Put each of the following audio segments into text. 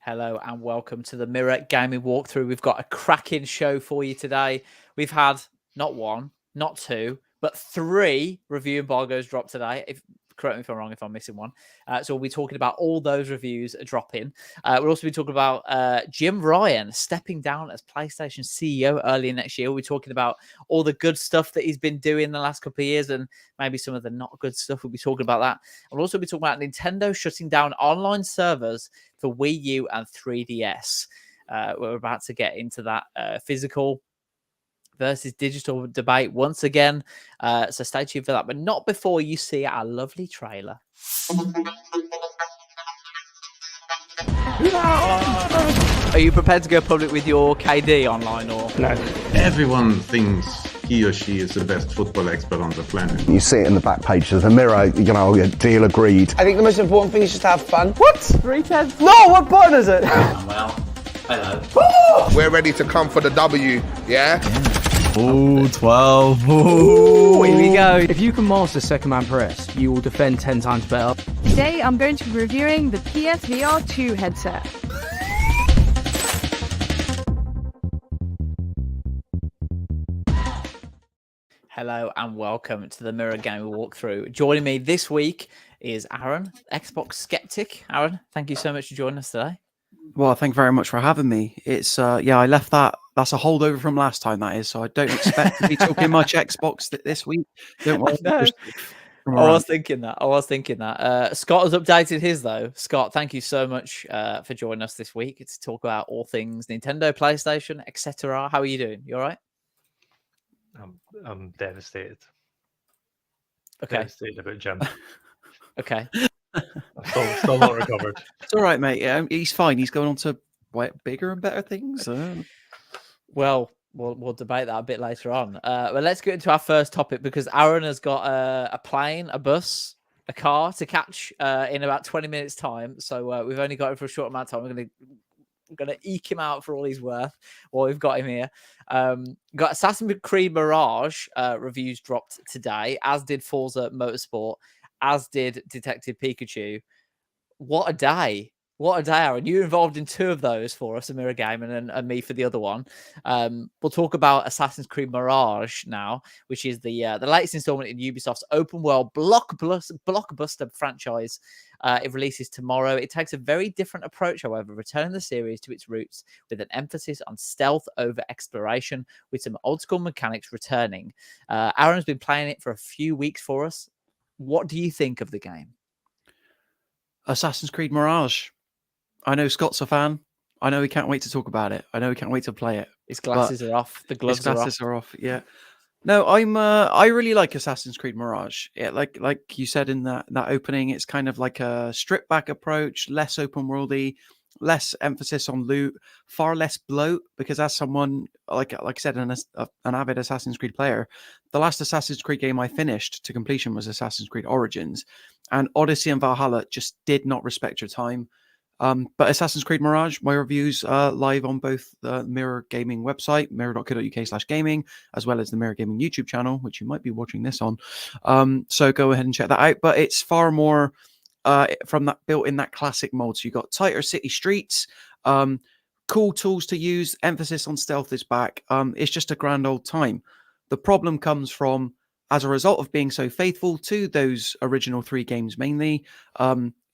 Hello and welcome to the Mirror Gaming Walkthrough. We've got a cracking show for you today. We've had not one, not two, but three review embargoes drop today. Correct me if I'm wrong if I'm missing one. So we'll be talking about all those reviews dropping. We'll also be talking about Jim Ryan stepping down as PlayStation CEO early next year. We'll be talking about all the good stuff that he's been doing the last couple of years and maybe some of the not good stuff. We'll be talking about that. We'll also be talking about Nintendo shutting down online servers for Wii U and 3DS. We're about to get into that physical versus digital debate once again. So stay tuned for that, but not before you see our lovely trailer. Are you prepared to go public with your KD online or no? Everyone thinks he or she is the best football expert on the planet. You see it in the back page of the Mirror, deal agreed. I think the most important thing is just to have fun. What? 310? No, what button is it? Well, hello. We're ready to come for the W, yeah? Oh, 12. Ooh, here we go. If you can master second man press, you will defend 10 times better. Today I'm going to be reviewing the PSVR 2 headset. Hello and welcome to the Mirror Gaming Walkthrough. Joining me this week is Aaron, Xbox skeptic. Aaron, thank you so much for joining us today. Well, thank you very much for having me. It's I left that. That's a holdover from last time, that is. So I don't expect to be talking much Xbox this week. Don't worry. No. I was thinking that. Scott has updated his though. Scott, thank you so much for joining us this week to talk about all things Nintendo, PlayStation, etc. How are you doing? You all right? I'm devastated. Okay. Devastated about Jim. Okay. I'm still not recovered. It's all right, mate. Yeah, he's fine. He's going on to bigger and better things. Well, we'll debate that a bit later on. But let's get into our first topic because Aaron has got a plane, a bus, a car to catch in about 20 minutes' time. So we've only got him for a short amount of time. We're going to eke him out for all he's worth while we've got him here. Got Assassin's Creed Mirage reviews dropped today, as did Forza Motorsport, as did Detective Pikachu. What a day. What a day, Aaron. You're involved in two of those for us, a Mirror Game, and me for the other one. We'll talk about Assassin's Creed Mirage now, which is the latest installment in Ubisoft's open-world blockbuster franchise. It releases tomorrow. It takes a very different approach, however, returning the series to its roots with an emphasis on stealth over exploration, with some old-school mechanics returning. Aaron's been playing it for a few weeks for us. What do you think of the game? Assassin's Creed Mirage. I know Scott's a fan. I know he can't wait to talk about it. I know he can't wait to play it. His glasses are off. The gloves are off. Yeah. No, I really like Assassin's Creed Mirage. Yeah, like you said in that opening, it's kind of like a stripped back approach, less open worldy, less emphasis on loot, far less bloat. Because as someone like I said, an avid Assassin's Creed player, the last Assassin's Creed game I finished to completion was Assassin's Creed Origins, and Odyssey and Valhalla just did not respect your time. But Assassin's Creed Mirage, my reviews are live on both the Mirror Gaming website, mirror.co.uk/gaming, as well as the Mirror Gaming YouTube channel, which you might be watching this on. So go ahead and check that out. But it's far more from that built in that classic mold. So you've got tighter city streets, cool tools to use, emphasis on stealth is back. It's just a grand old time. The problem comes from, as a result of being so faithful to those original three games mainly,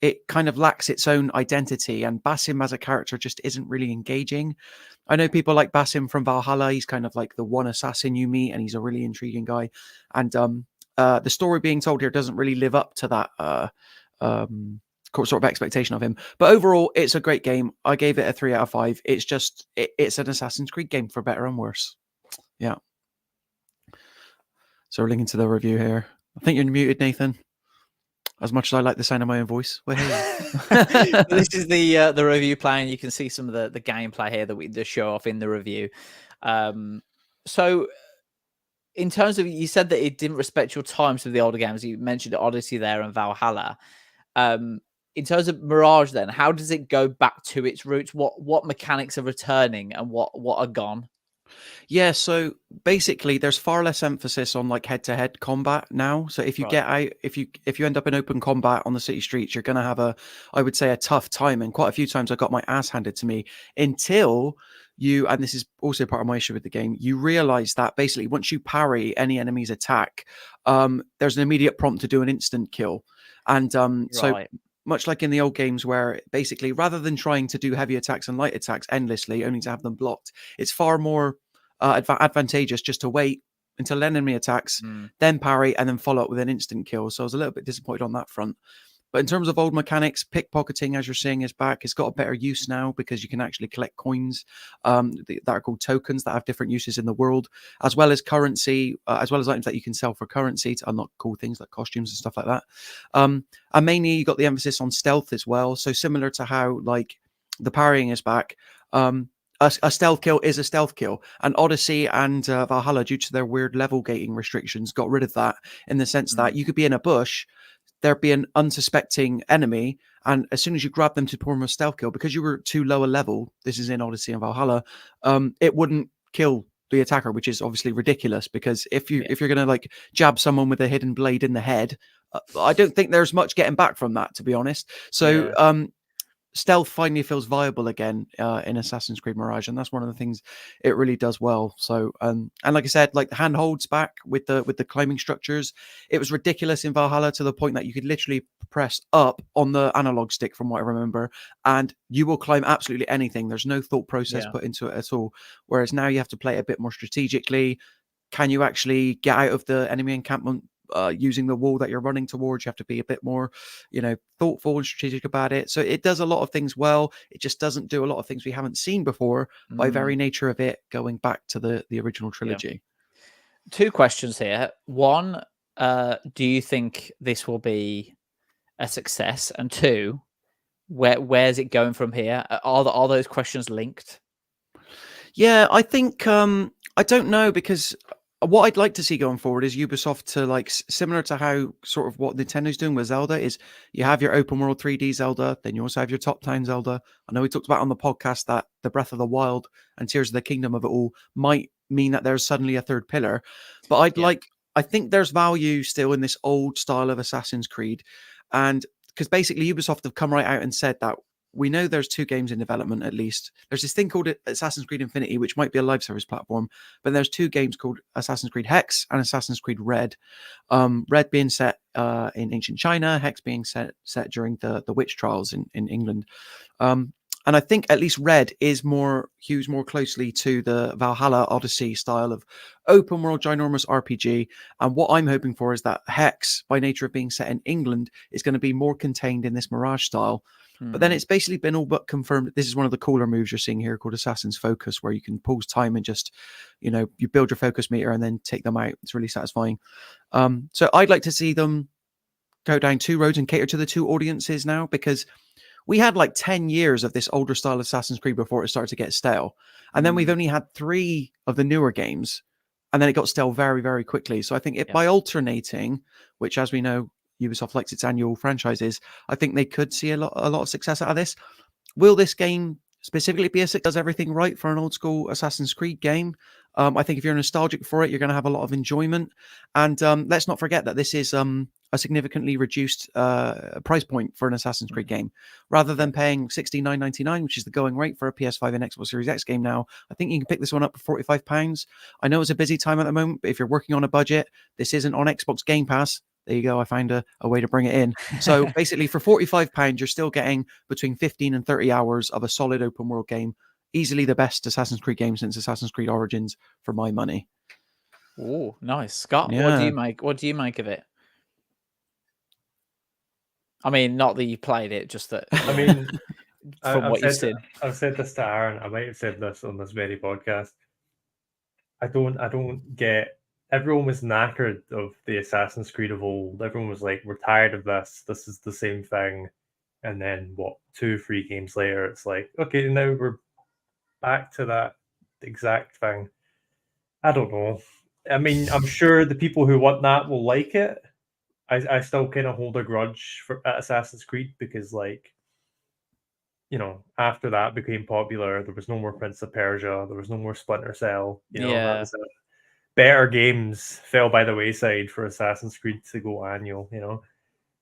it kind of lacks its own identity, and Basim as a character just isn't really engaging. I know people like Basim from Valhalla. He's kind of like the one assassin you meet, and he's a really intriguing guy. And the story being told here doesn't really live up to that sort of expectation of him. But overall, it's a great game. I gave it a 3 out of 5. It's just, it's an Assassin's Creed game for better and worse. Yeah. So we're linking to the review here. I think you're muted, Nathan. As much as I like the sound of my own voice. Well, hey. This is the review playing. You can see some of the gameplay here that we show off in the review. So in terms of, you said that it didn't respect your times with the older games. You mentioned Odyssey there and Valhalla. In terms of Mirage then, how does it go back to its roots? What mechanics are returning and what are gone? Yeah, so basically there's far less emphasis on like head-to-head combat now. So if you Right. get out, if you end up in open combat on the city streets, you're gonna have I would say, a tough time. And quite a few times I got my ass handed to me until you, and this is also part of my issue with the game, you realize that basically once you parry any enemy's attack, there's an immediate prompt to do an instant kill. And so Right. much like in the old games where basically rather than trying to do heavy attacks and light attacks endlessly, only to have them blocked, it's far more advantageous just to wait until an enemy attacks, then parry, and then follow up with an instant kill. So I was a little bit disappointed on that front. But in terms of old mechanics, pickpocketing, as you're seeing, is back. It's got a better use now because you can actually collect coins that are called tokens that have different uses in the world, as well as currency, as well as items that you can sell for currency to unlock cool things like costumes and stuff like that. And mainly, you got the emphasis on stealth as well. So similar to how like the parrying is back. A stealth kill is a stealth kill. And Odyssey and Valhalla, due to their weird level gating restrictions, got rid of that in the sense that you could be in a bush, there'd be an unsuspecting enemy, and as soon as you grab them to perform a stealth kill, because you were too low a level, this is in Odyssey and Valhalla, it wouldn't kill the attacker, which is obviously ridiculous, because if you're gonna like jab someone with a hidden blade in the head, I don't think there's much getting back from that, to be honest. So stealth finally feels viable again in Assassin's Creed Mirage, and that's one of the things it really does well. So and like I said, like the handholds back with the climbing structures, it was ridiculous in Valhalla to the point that you could literally press up on the analog stick, from what I remember, and you will climb absolutely anything. There's no thought process put into it at all. Whereas now you have to play it a bit more strategically. Can you actually get out of the enemy encampment using the wall that you're running towards? You have to be a bit more, thoughtful and strategic about it. So it does a lot of things well. It just doesn't do a lot of things we haven't seen before by very nature of it going back to the original trilogy. Two questions here. One, do you think this will be a success? And two, where's it going from here? Are those questions linked? Yeah, I think I don't know, because what I'd like to see going forward is Ubisoft to like similar to how sort of what Nintendo's doing with Zelda is you have your open world 3D Zelda, then you also have your top down Zelda. I know we talked about on the podcast that the Breath of the Wild and Tears of the Kingdom of it all might mean that there's suddenly a third pillar, but I think there's value still in this old style of Assassin's Creed, and because basically Ubisoft have come right out and said that we know there's 2 games in development at least. There's this thing called Assassin's Creed Infinity, which might be a live service platform, but there's 2 games called Assassin's Creed Hex and Assassin's Creed Red. Red being set in ancient China, Hex being set during the witch trials in England. And I think at least Red hews more closely to the Valhalla Odyssey style of open world ginormous RPG. And what I'm hoping for is that Hex, by nature of being set in England, is going to be more contained in this Mirage style. But then it's basically been all but confirmed. This is one of the cooler moves you're seeing here called Assassin's Focus, where you can pause time and just, you build your focus meter and then take them out. It's really satisfying. So I'd like to see them go down 2 roads and cater to the 2 audiences now, because we had like 10 years of this older style Assassin's Creed before it started to get stale. And then we've only had 3 of the newer games, and then it got stale very, very quickly. So I think by alternating, which as we know, Ubisoft likes its annual franchises, I think they could see a lot of success out of this. Will this game specifically be a success? Does everything right for an old school Assassin's Creed game? I think if you're nostalgic for it, you're going to have a lot of enjoyment. And let's not forget that this is a significantly reduced price point for an Assassin's Creed game. Rather than paying $69.99, which is the going rate for a PS5 and Xbox Series X game now, I think you can pick this one up for £45. I know it's a busy time at the moment, but if you're working on a budget, this isn't on Xbox Game Pass. There you go. I found a way to bring it in. So basically for £45, you're still getting between 15 and 30 hours of a solid open world game. Easily the best Assassin's Creed game since Assassin's Creed Origins for my money. Oh, nice. Scott, Yeah. what do you make of it? I mean, not that you played it, just that. I mean, from what you've seen. I've said this to Aaron. I might have said this on this very podcast. I don't get. Everyone was knackered of the Assassin's Creed of old. Everyone was like, we're tired of this. This is the same thing. And then 2-3 games later, it's like, okay, now we're back to that exact thing. I don't know. I mean, I'm sure the people who want that will like it. I still kind of hold a grudge for Assassin's Creed because, like, after that became popular, there was no more Prince of Persia, there was no more Splinter Cell. That Yeah. was it. Better games fell by the wayside for Assassin's Creed to go annual.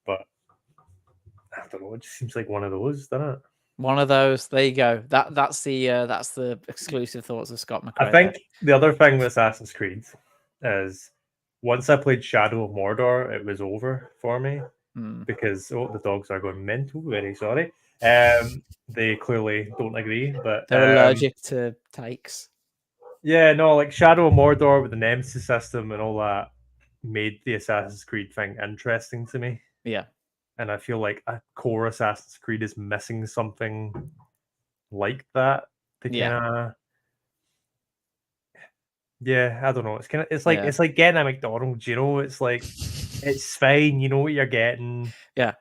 But I don't know. It just seems like one of those, doesn't it? One of those. There you go. That's the exclusive thoughts of Scott McCrae. I think the other thing with Assassin's Creed is once I played Shadow of Mordor, it was over for me because the dogs are going mental. Very sorry. They clearly don't agree, but they're allergic to takes. Yeah, no, like Shadow of Mordor with the Nemesis system and all that made the Assassin's Creed thing interesting to me. Yeah. And I feel like a core Assassin's Creed is missing something like that. Yeah, I don't know. It's like getting a McDonald's, It's like it's fine, you know what you're getting. Yeah.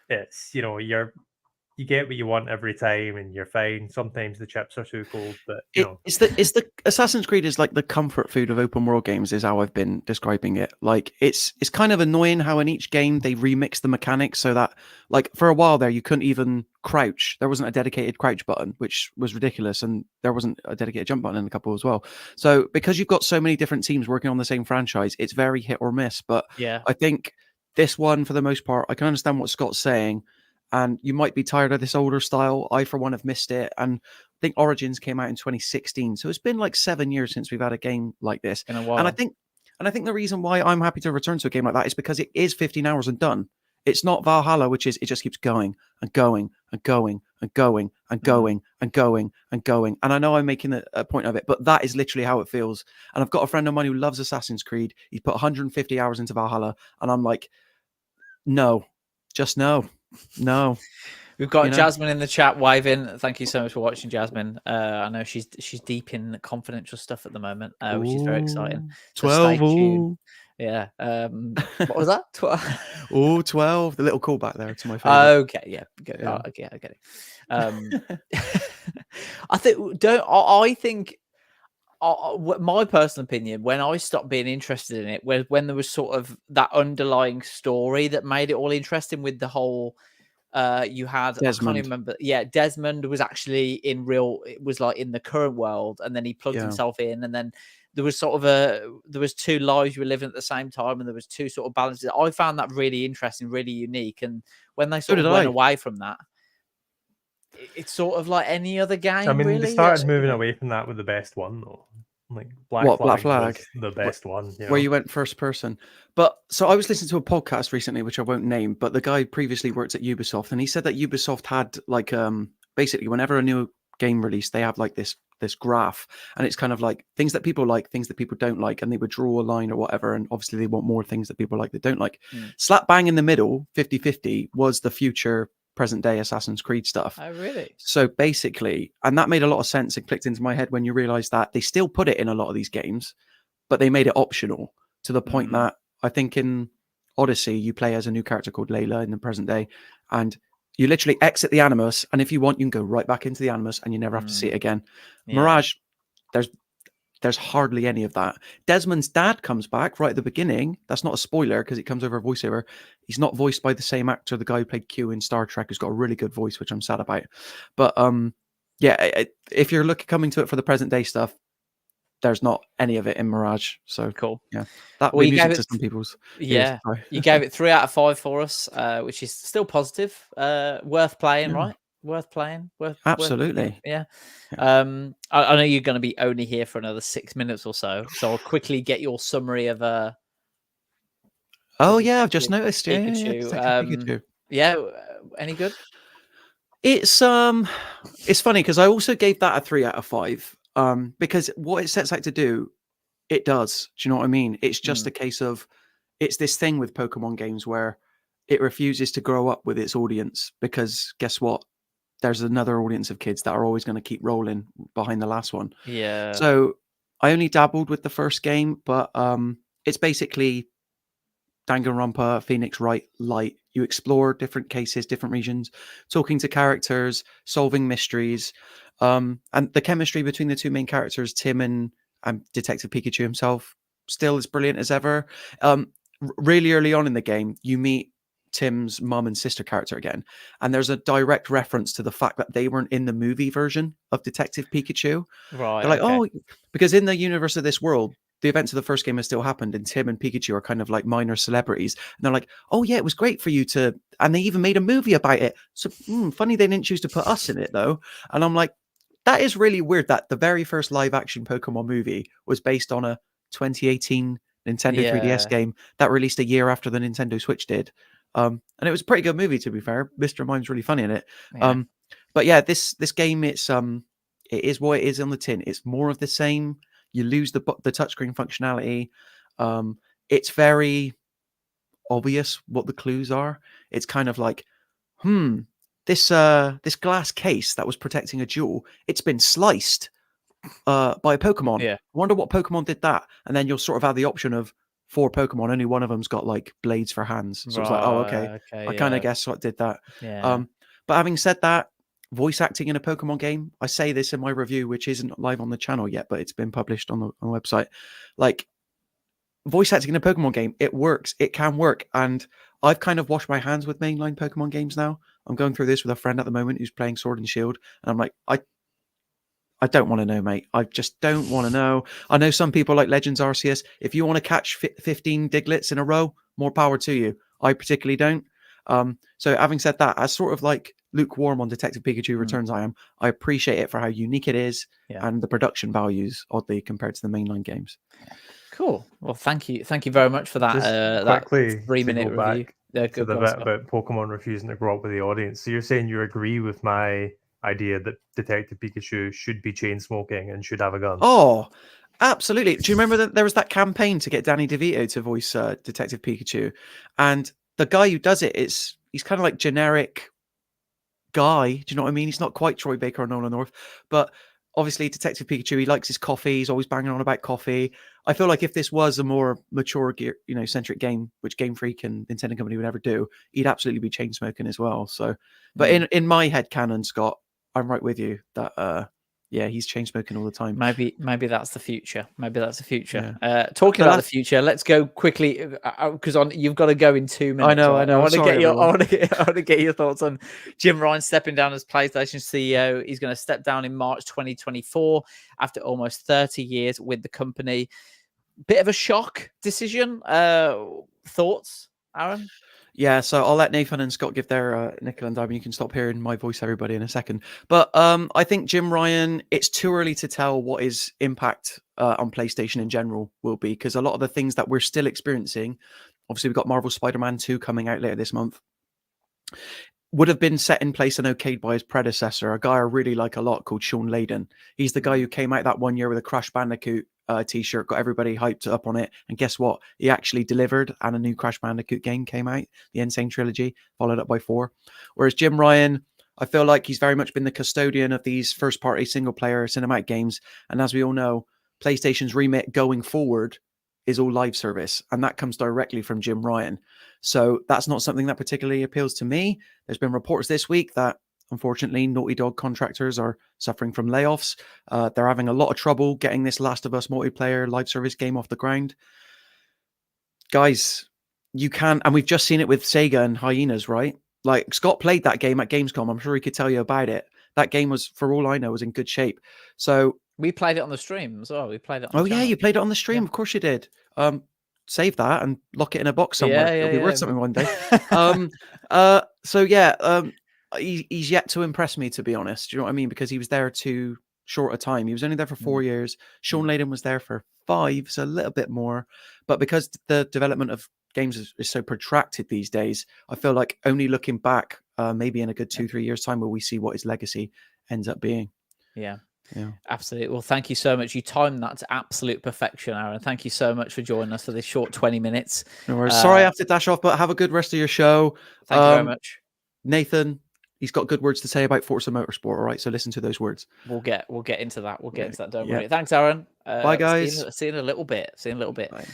It's you get what you want every time and you're fine. Sometimes the chips are too cold, but it's the Assassin's Creed is like the comfort food of open world games, is how I've been describing it. Like it's kind of annoying how in each game they remix the mechanics so that, like, for a while there you couldn't even crouch. There wasn't a dedicated crouch button, which was ridiculous, and there wasn't a dedicated jump button in a couple as well. So because you've got so many different teams working on the same franchise, it's very hit or miss. But yeah, I think this one, for the most part, I can understand what Scott's saying. And you might be tired of this older style. I, for one, have missed it. And I think Origins came out in 2016. So it's been like 7 years since we've had a game like this. In a while. And I think the reason why I'm happy to return to a game like that is because it is 15 hours and done. It's not Valhalla, which is it just keeps going and going and going and going and going and going and going. And I know I'm making a point of it, but that is literally how it feels. And I've got a friend of mine who loves Assassin's Creed. He's put 150 hours into Valhalla. And I'm like, no, just no. No, we've got Jasmine in the chat waving. Thank you so much for watching, Jasmine. I know she's deep in confidential stuff at the moment, which is very exciting. So 12. Yeah. What was that? 12. The little callback there to my favorite. Okay, yeah. I get it. I think my personal opinion, when I stopped being interested in it, when there was sort of that underlying story that made it all interesting with the whole you had Desmond. I can't even remember. Yeah, Desmond was actually it was like in the current world, and then he plugged himself in, and then there was sort of there was two lives you were living at the same time, and there was two sort of balances. I found that really interesting, really unique, and when they sort of went away from that, it's sort of like any other game. I mean, really. They started moving away from that with the best one, though. Like Black Flag, the best one, where you went first person. But so I was listening to a podcast recently, which I won't name, but the guy previously worked at Ubisoft, and he said that Ubisoft had like basically whenever a new game released, they have like this graph, and it's kind of like things that people like, things that people don't like, and they would draw a line or whatever, and obviously they want more things that people like that don't like. Slap bang in the middle, 50-50 was the future present day Assassin's Creed stuff. Oh, really? So basically, and that made a lot of sense and clicked into my head when you realize that they still put it in a lot of these games, but they made it optional to the point that I think in Odyssey, you play as a new character called Layla in the present day, and you literally exit the Animus, and if you want, you can go right back into the Animus and you never have to see it again. Yeah. Mirage, there's hardly any of that. Desmond's dad comes back right at the beginning. That's not a spoiler because it comes over a voiceover. He's not voiced by the same actor, the guy who played Q in Star Trek, who's got a really good voice, which I'm sad about. But if you're coming to it for the present day stuff, there's not any of it in Mirage. So cool. Yeah, that will be music to some people's. Yeah, you gave it 3 out of 5 for us, which is still positive. Worth playing, right? Worth playing. Absolutely. Yeah. I know you're going to be only here for another 6 minutes or so, so I'll quickly get your summary of. Oh yeah, I've just noticed. Pikachu. Any good? It's funny because I also gave that a 3 out of 5. Because what it sets out to do, it does. Do you know what I mean? It's just a case of it's this thing with Pokemon games where it refuses to grow up with its audience because guess what? There's another audience of kids that are always going to keep rolling behind the last one. Yeah. So I only dabbled with the first game, but it's basically Danganronpa, Phoenix Wright Light. You explore different cases, different regions, talking to characters, solving mysteries. And the chemistry between the two main characters, Tim and Detective Pikachu himself, still as brilliant as ever. Really early on in the game, you meet Tim's mum and sister character again, and there's a direct reference to the fact that they weren't in the movie version of Detective Pikachu. Right. They're like, okay. oh, because in the universe of this world, the events of the first game have still happened, and Tim and Pikachu are kind of like minor celebrities. And they're like, oh yeah, it was great for you to, and they even made a movie about it. So funny they didn't choose to put us in it though. And I'm like, that is really weird that the very first live action Pokemon movie was based on a 2018 Nintendo 3DS game that released a year after the Nintendo Switch did. And it was a pretty good movie, to be fair. Mr. Mime's really funny in it. Yeah. But yeah, this game, it is what it is on the tin. It's more of the same. You lose the touchscreen functionality. It's very obvious what the clues are. It's kind of like, this glass case that was protecting a jewel, it's been sliced by a Pokemon. Yeah. I wonder what Pokemon did that. And then you'll sort of have the option of 4 Pokemon. Only one of them's got like blades for hands. So it's like, oh, okay. I kind of guess what did that. Yeah. But having said that, voice acting in a Pokemon game, I say this in my review, which isn't live on the channel yet, but it's been published on the website. Like, voice acting in a Pokemon game, it works. It can work. And I've kind of washed my hands with mainline Pokemon games now. I'm going through this with a friend at the moment who's playing Sword and Shield. And I'm like, I don't want to know, mate. I just don't want to know. I know some people like Legends Arceus. If you want to catch 15 Diglets in a row, more power to you. I particularly don't. So having said that, as sort of like lukewarm on Detective Pikachu Returns I appreciate it for how unique it is and the production values, oddly, compared to the mainline games. Cool. Well, thank you very much for that. Just that quickly 3-minute review. To the bit about Pokemon refusing to grow up with the audience. So you're saying you agree with my idea that Detective Pikachu should be chain smoking and should have a gun? Oh, absolutely. Do you remember that there was that campaign to get Danny DeVito to voice Detective Pikachu? And the guy who does it, he's kind of like generic guy. Do you know what I mean? He's not quite Troy Baker or Nolan North, but obviously Detective Pikachu, he likes his coffee. He's always banging on about coffee. I feel like if this was a more mature, centric game, which Game Freak and Nintendo Company would never do, he'd absolutely be chain smoking as well. So, but in my head canon, Scott, I'm right with you that he's chain smoking all the time. Maybe that's the future. Talking about the future, let's go quickly because you've got to go in 2 minutes. I know. I want to get your thoughts on Jim Ryan stepping down as PlayStation CEO. He's going to step down in March 2024 after almost 30 years with the company. Bit of a shock decision. Thoughts, Aaron? Yeah, so I'll let Nathan and Scott give their nickel and dime. You can stop hearing my voice, everybody, in a second. But I think Jim Ryan, it's too early to tell what his impact on PlayStation in general will be, because a lot of the things that we're still experiencing, obviously we've got Marvel Spider-Man 2 coming out later this month, would have been set in place and okayed by his predecessor, a guy I really like a lot called Sean Layden. He's the guy who came out that one year with a Crash Bandicoot t-shirt, got everybody hyped up on it, and guess what? He actually delivered, and a new Crash Bandicoot game came out, the Insane Trilogy, followed up by 4. Whereas Jim Ryan, I feel like he's very much been the custodian of these first-party single-player cinematic games, and as we all know, PlayStation's remit going forward is all live service, and that comes directly from Jim Ryan. So that's not something that particularly appeals to me. There's been reports this week that unfortunately, Naughty Dog contractors are suffering from layoffs. They're having a lot of trouble getting this Last of Us multiplayer live service game off the ground. Guys, you can, and we've just seen it with Sega and Hyenas, right? Like, Scott played that game at Gamescom. I'm sure he could tell you about it. That game was, for all I know, was in good shape. So we played it on the stream as well. We played it on the channel. You played it on the stream. Yeah. Of course you did. Save that and lock it in a box somewhere. It'll be worth something one day. He's yet to impress me, to be honest. Do you know what I mean? Because he was there too short a time. He was only there for 4 years. Sean Layden was there for 5, so a little bit more. But because the development of games is so protracted these days, I feel like only looking back, maybe in a good 2-3 years' time, will we see what his legacy ends up being. Yeah, absolutely. Well, thank you so much. You timed that to absolute perfection, Aaron. Thank you so much for joining us for this short 20 minutes. No worries. Sorry I have to dash off, but have a good rest of your show. Thank you very much. Nathan, he's got good words to say about Forza Motorsport, all right? So listen to those words. We'll get into that. Don't worry. Thanks, Aaron. Bye, guys. See you in a little bit. Bye.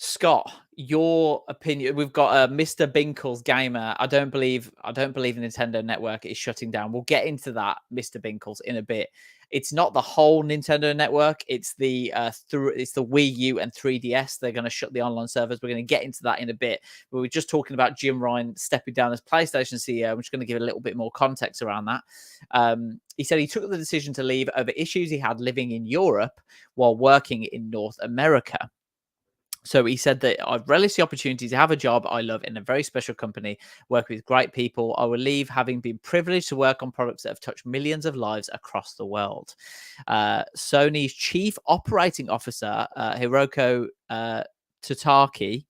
Scott, your opinion. We've got Mr. Binkles Gamer. I don't believe Nintendo Network is shutting down. We'll get into that, Mr. Binkles, in a bit. It's not the whole Nintendo Network. It's the it's the Wii U and 3DS. They're going to shut the online servers. We're going to get into that in a bit. But we're just talking about Jim Ryan stepping down as PlayStation CEO. I'm just going to give a little bit more context around that. He said he took the decision to leave over issues he had living in Europe while working in North America. So he said that I've relished the opportunity to have a job I love in a very special company, work with great people. I will leave having been privileged to work on products that have touched millions of lives across the world. Sony's chief operating officer, Hiroko Tataki,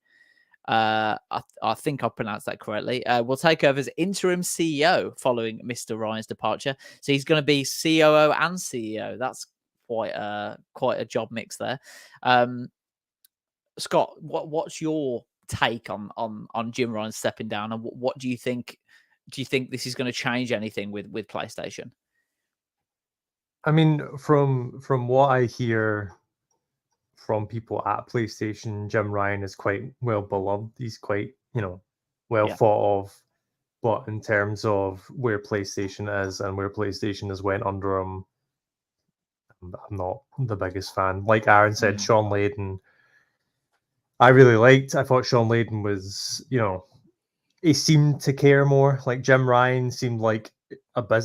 I think I pronounced that correctly, will take over as interim CEO following Mr. Ryan's departure. So he's going to be COO and CEO. That's quite a job mix there. Scott, what's your take on Jim Ryan stepping down, and what do you think? Do you think this is going to change anything with PlayStation? I mean, from what I hear from people at PlayStation, Jim Ryan is quite well beloved. He's quite, well thought of. But in terms of where PlayStation is and where PlayStation has went under him, I'm not the biggest fan. Like Aaron said, Sean Layden, I really liked. I thought Sean Layden was, he seemed to care more. Like Jim Ryan seemed like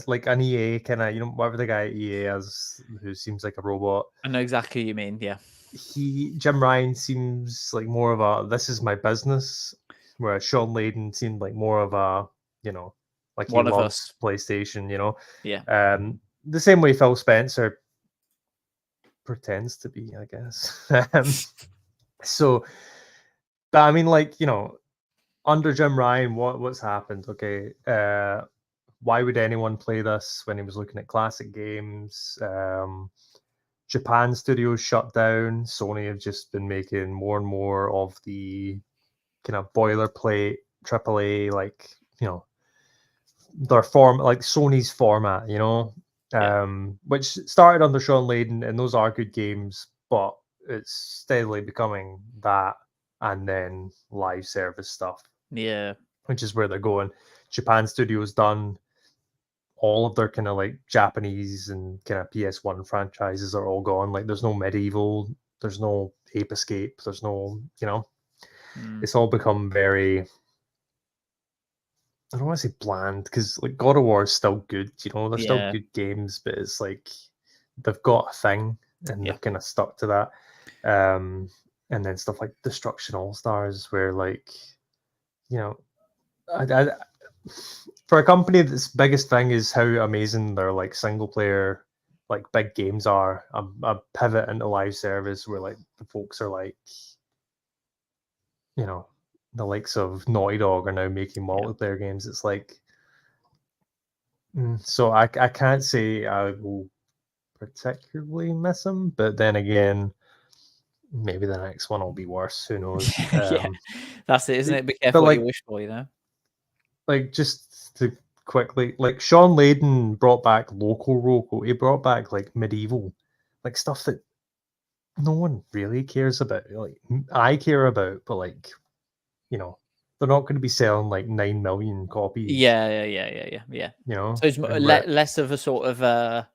like an EA kind of, whatever the guy at EA is, who seems like a robot. I know exactly what you mean. Yeah. Jim Ryan seems like more of a this is my business, whereas Sean Layden seemed like more of a, like One he of loves us. PlayStation, Yeah. The same way Phil Spencer pretends to be, I guess. So, but I mean, like, under Jim Ryan, what's happened? Okay, why would anyone play this when he was looking at classic games? Japan studios shut down. Sony have just been making more and more of the kind of boilerplate AAA, like, their form, like Sony's format, which started under Sean Layden, and those are good games, but it's steadily becoming that and then live service stuff. Yeah. Which is where they're going. Japan Studios done all of their kind of like Japanese and kind of PS1 franchises are all gone. Like there's no Medieval, there's no Ape Escape, there's no, it's all become very, I don't want to say bland, because like God of War is still good, they're still good games, but it's like they've got a thing and they've kind of stuck to that. And then stuff like Destruction All Stars, where like, for a company that's biggest thing is how amazing their like single player like big games are, a pivot into live service where like the folks are like, the likes of Naughty Dog are now making multiplayer games. It's like, so I can't say I will particularly miss him, but then again, maybe the next one will be worse. Who knows? Yeah, that's it, isn't it? Be careful what you wish for, Like, just to quickly, like, Sean Layden brought back local Roco. He brought back, like, Medieval. Like, stuff that no one really cares about. Like, I care about, but, like, they're not going to be selling, like, 9 million copies. Yeah. So it's less of a sort of...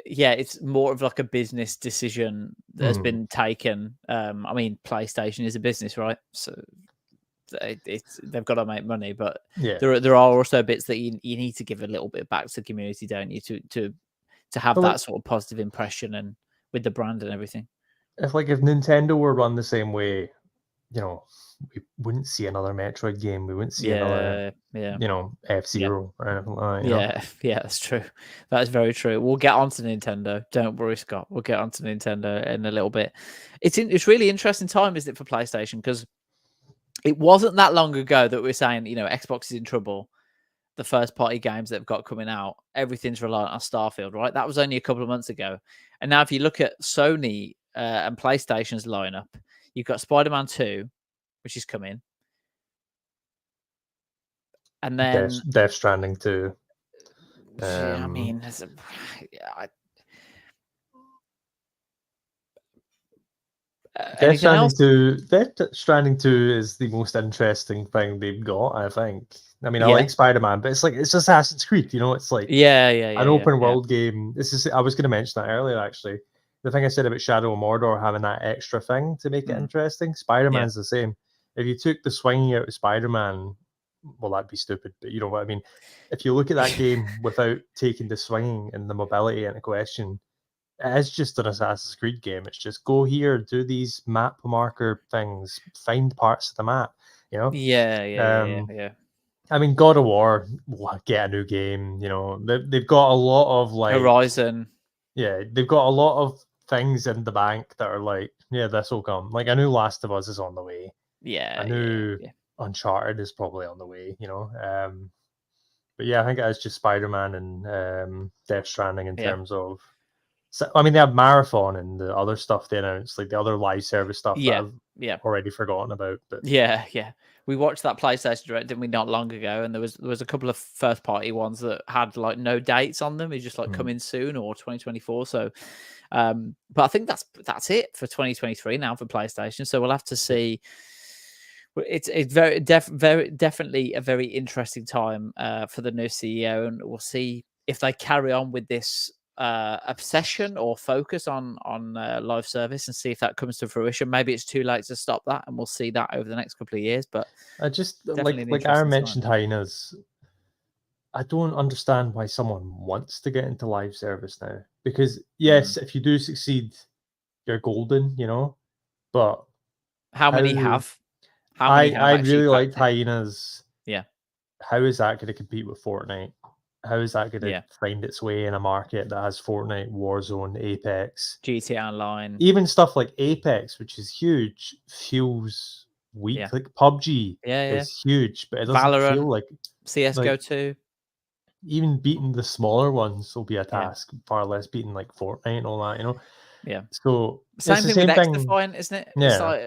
it's more of like a business decision that has been taken. I mean, PlayStation is a business, right? So they've got to make money, but there are also bits that you need to give a little bit back to the community, don't you, to have that sort of positive impression and with the brand and everything. If Nintendo were run the same way, we wouldn't see another Metroid game. We wouldn't see another, F-Zero or anything like that. Yeah, that's true. That is very true. We'll get onto Nintendo. Don't worry, Scott. We'll get onto Nintendo in a little bit. It's really interesting time, isn't it, for PlayStation? Because it wasn't that long ago that we were saying, Xbox is in trouble. The first party games that have got coming out, everything's reliant on Starfield, right? That was only a couple of months ago. And now if you look at Sony and PlayStation's lineup, you've got Spider-Man 2, which is coming. And then Death Stranding 2. I mean, Anything else? Death Stranding 2 is the most interesting thing they've got, I think. I mean, I Yeah. like Spider-Man, but it's Assassin's Creed, It's like Yeah, an open world game. I was going to mention that earlier, actually. The thing I said about Shadow of Mordor having that extra thing to make it interesting, Spider-Man's the same. If you took the swinging out of Spider-Man, well, that'd be stupid, but you know what I mean. If you look at that game without taking the swinging and the mobility into question, it is just an Assassin's Creed game. It's just go here, do these map marker things, find parts of the map, Yeah. I mean, God of War will get a new game. They've got a lot of Horizon. Yeah, they've got a lot of things in the bank that are like, yeah, this will come. Like, I knew Last of Us is on the way. Yeah, I knew Uncharted is probably on the way. But yeah, I think it is just Spider-Man and Death Stranding in terms of. So, I mean, they have Marathon and the other stuff they announced, like the other live service stuff that I've already forgotten about. But yeah. We watched that PlayStation Direct, didn't we, not long ago? And there was a couple of first party ones that had like no dates on them. It's just like coming soon or 2024. So, but I think that's it for 2023 now for PlayStation. So we'll have to see. It's very definitely a very interesting time for the new CEO, and we'll see if they carry on with this obsession or focus on live service and see if that comes to fruition. Maybe it's too late to stop that, and we'll see that over the next couple of years. But I just like Aaron mentioned hyenas. I don't understand why someone wants to get into live service now, because yes, if you do succeed, you're golden, but how many have I actually really liked cracked it? hyenas. Yeah, how is that going to compete with Fortnite? How is that going to find its way in a market that has Fortnite, Warzone, Apex, GTA Online, even stuff like Apex, which is huge, feels weak. Like PUBG is huge, but it doesn't feel like CS:GO 2. Even beating the smaller ones will be a task, far less beating like Fortnite and all that. Yeah. So same it's the thing same with thing, XDefiant, isn't it? Yeah. It's like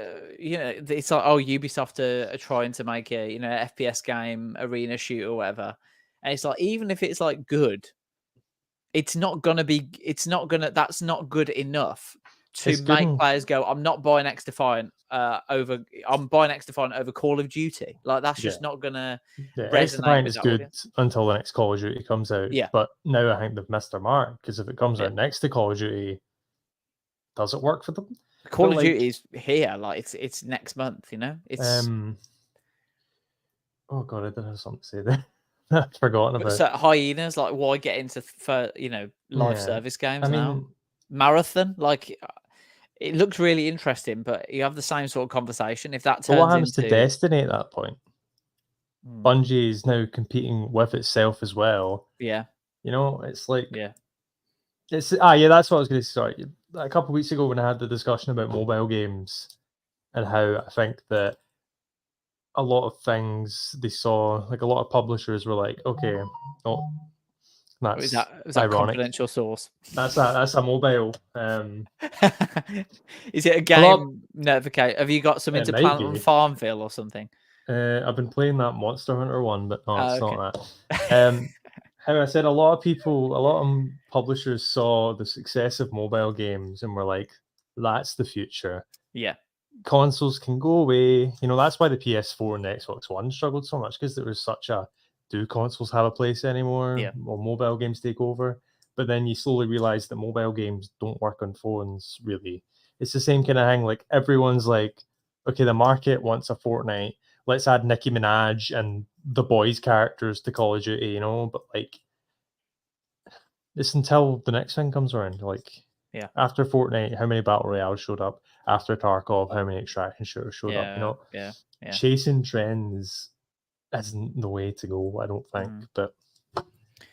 it's like Ubisoft are trying to make a FPS game, arena shooter, or whatever, and it's like even if it's like good, that's not not good enough to make players go, I'm not buying XDefiant I'm buying XDefiant over Call of Duty. Like that's just not gonna resonate XDefiant with is that good audience. until the next Call of Duty comes out. Yeah. But now I think they've missed their mark, because if it comes out next to Call of Duty, does it work for them? Call of Duty is here, like it's next month, It's oh god, I did have something to say there. I've forgotten about. So hyenas, like why get into live service games now? Marathon, like it looks really interesting, but you have the same sort of conversation. If that turns what happens into to Destiny at that point? Bungie is now competing with itself as well. Yeah. It's like it's that's what I was going to say. A couple of weeks ago when I had the discussion about mobile games and how I think that a lot of things they saw, like a lot of publishers were like, okay, that's is that ironic. Confidential source? That's a mobile. Is it a game notification? Have you got something to plant on Farmville or something? I've been playing that Monster Hunter one, but no, it's not that. How I said, a lot of publishers saw the success of mobile games and were like, that's the future. Yeah. Consoles can go away. That's why the PS4 and the Xbox One struggled so much, because there was such a, do consoles have a place anymore? Yeah. Will mobile games take over? But then you slowly realize that mobile games don't work on phones, really. It's the same kind of thing. Like, everyone's like, okay, the market wants a Fortnite. Let's add Nicki Minaj and the boys' characters to Call of Duty, but like, it's until the next thing comes around. Like, after Fortnite, how many Battle Royales showed up? After Tarkov, how many extraction shooters showed up? Yeah. Chasing trends isn't the way to go, I don't think. But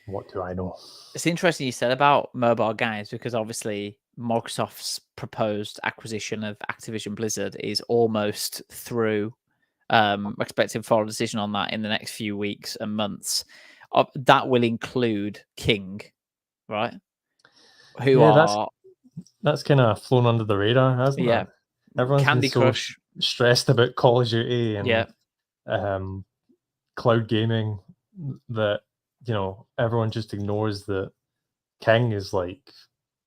what do I know? It's interesting you said about mobile games, because obviously Microsoft's proposed acquisition of Activision Blizzard is almost through. Expecting final decision on that in the next few weeks and months. That will include King, right? That's kind of flown under the radar, hasn't it? Everyone's Candy been so Crush. Stressed about Call of Duty and cloud gaming that everyone just ignores that King is like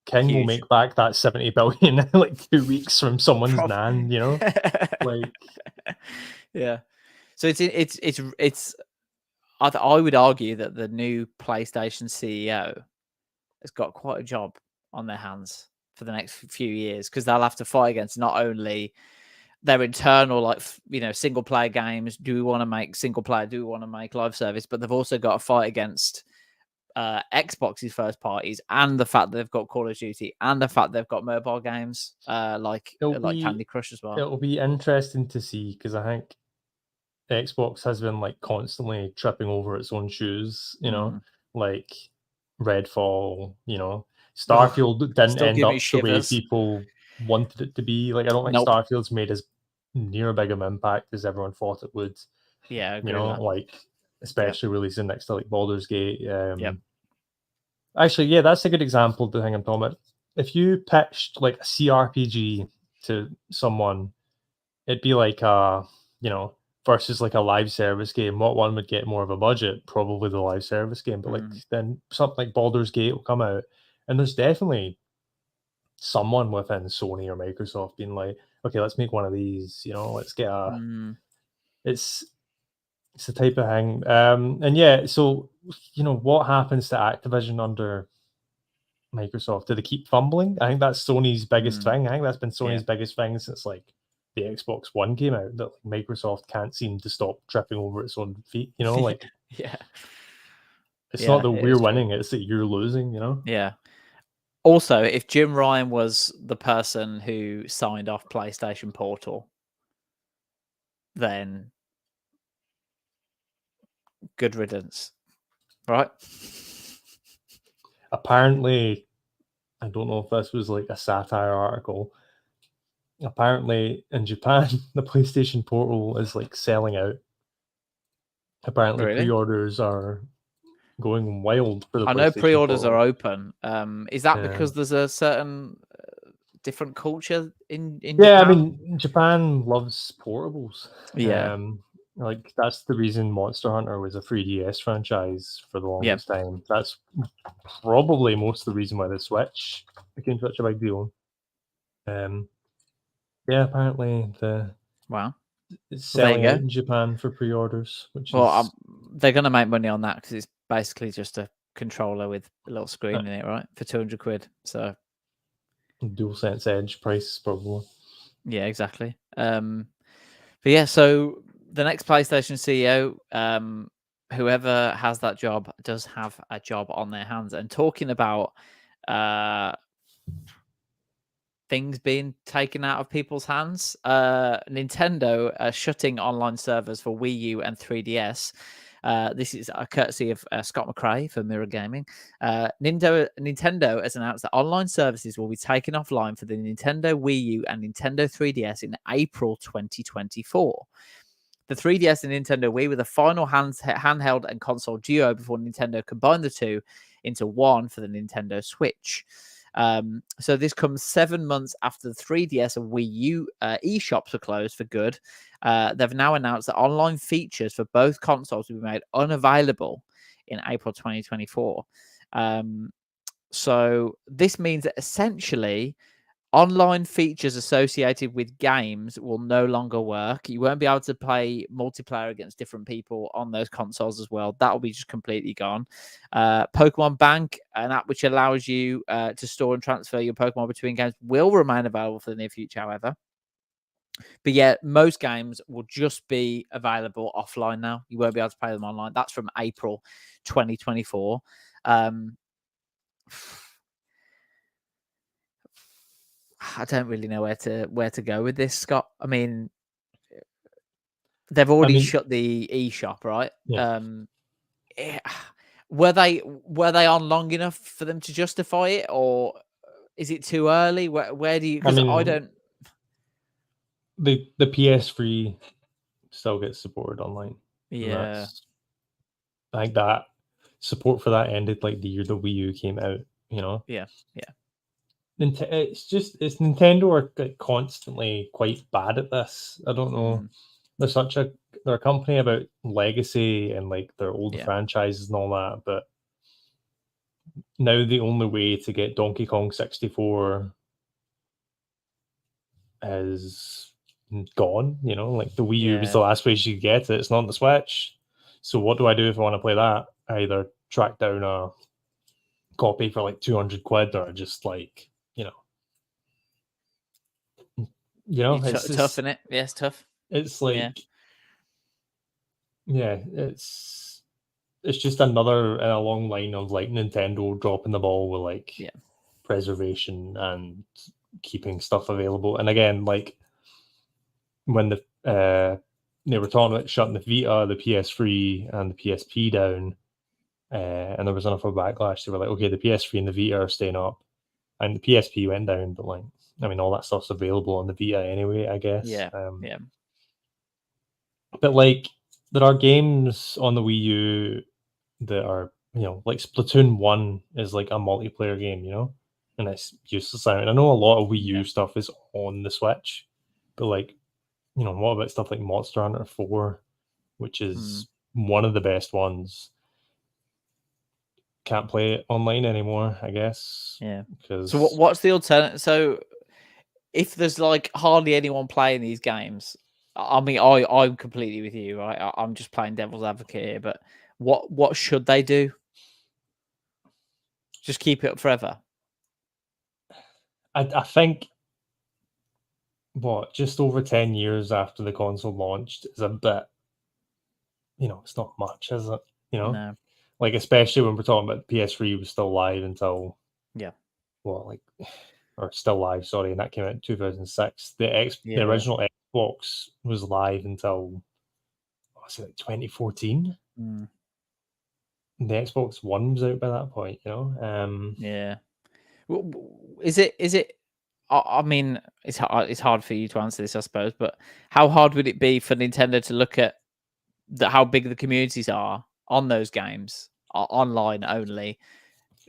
King will Huge. make back that 70 billion in like 2 weeks from someone's nan, you know? Like, yeah. So it's. I would argue that the new PlayStation CEO has got quite a job on their hands for the next few years, because they'll have to fight against not only their internal, like, single player games. Do we want to make single player? Do we want to make live service? But they've also got to fight against Xbox's first parties, and the fact that they've got Call of Duty, and the fact they've got mobile games like Candy Crush as well. It'll be interesting to see, because I think Xbox has been like constantly tripping over its own shoes, like Redfall, Starfield didn't Still end give up me the way shivers. people wanted it to be. Like, I don't think Nope. Starfield's made as near a big of an impact as everyone thought it would. Yeah, I agree with that. Like, especially releasing next to like Baldur's Gate. Yep. Actually, yeah, that's a good example of the thing I'm talking about. If you pitched like a CRPG to someone, it'd be like versus like a live service game. What one would get more of a budget? Probably the live service game. But like then something like Baldur's Gate will come out, and there's definitely someone within Sony or Microsoft being like, okay, let's make one of these. Let's get a. It's the type of thing. And yeah, so what happens to Activision under Microsoft? Do they keep fumbling? I think that's Sony's biggest thing. I think that's been Sony's biggest thing since like the Xbox One came out, that like, Microsoft can't seem to stop tripping over its own feet. Like it's not that we're winning; it's that you're losing. Yeah. Also, if Jim Ryan was the person who signed off PlayStation Portal, then good riddance, right? Apparently, I don't know if this was like a satire article. Apparently, in Japan, the PlayStation Portal is like selling out. Apparently, pre-orders are going wild for the PlayStation I know pre-orders Portal. are open. Is that because there's a certain different culture in Yeah, Japan? I mean, Japan loves portables. Yeah. Like that's the reason Monster Hunter was a 3DS franchise for the longest time. That's probably most of the reason why the Switch became such a big deal. Yeah, apparently it's selling out in Japan for pre-orders, which is they're going to make money on that because it's basically just a controller with a little screen in it, right? For £200. So DualSense Edge price probably. Yeah, exactly. But yeah, so the next PlayStation CEO, whoever has that job, does have a job on their hands. And talking about things being taken out of people's hands, Nintendo are shutting online servers for Wii U and 3DS. This is a courtesy of Scott McCrae for Mirror Gaming. Nintendo has announced that online services will be taken offline for the Nintendo Wii U and Nintendo 3DS in April 2024. The 3DS and Nintendo Wii were the final handheld and console duo before Nintendo combined the two into one for the Nintendo Switch. So this comes 7 months after the 3DS and Wii U eShops were closed for good. They've now announced that online features for both consoles will be made unavailable in April 2024. So this means that essentially online features associated with games will no longer work. You won't be able to play multiplayer against different people on those consoles as well. That will be just completely gone. Pokemon Bank, an app which allows you to store and transfer your Pokemon between games, will remain available for the near future, however. But yeah, most games will just be available offline now. You won't be able to play them online. That's from April 2024. I don't really know where to go with this, Scott. I mean, they've already shut the eShop, right? Yeah. Were they on long enough for them to justify it, or is it too early? Where do you? Because I don't. The PS3 still gets supported online. Yeah, I think that support for that ended like the year the Wii U came out. Yeah. It's Nintendo are constantly quite bad at this. I don't know. They're a company about legacy and like their old franchises and all that, but now the only way to get Donkey Kong 64 is gone. You know, like the Wii U was the last place you could get it. It's not on the Switch. So what do I do if I want to play that? I either track down a copy for like 200 quid, or just like, It's tough, isn't it? Yeah, it's tough. It's like, it's just another in a long line of like Nintendo dropping the ball with like preservation and keeping stuff available. And again, like when they were talking about shutting the Vita, the PS3, and the PSP down, and there was enough of a backlash. They were like, okay, the PS3 and the Vita are staying up, and the PSP went down, but like, I mean, all that stuff's available on the Vita anyway, I guess. Yeah. But like, there are games on the Wii U that are, like Splatoon 1 is like a multiplayer game, and it's useless. I mean, I know a lot of Wii U stuff is on the Switch, but like, what about stuff like Monster Hunter 4, which is one of the best ones? Can't play it online anymore, I guess. Yeah. Because So what's the alternative? So if there's like hardly anyone playing these games, I mean, I'm completely with you. Right? I'm just playing devil's advocate here, but what should they do? Just keep it up forever? I think just over 10 years after the console launched is a bit, it's not much, is it? No. Like, especially when we're talking about PS3 was still live until or still live, sorry, and that came out in 2006. The original Xbox was live until, was it 2014? The Xbox One was out by that point, Yeah. Is it? I mean, it's hard for you to answer this, I suppose. But how hard would it be for Nintendo to look at how big the communities are on those games, online only?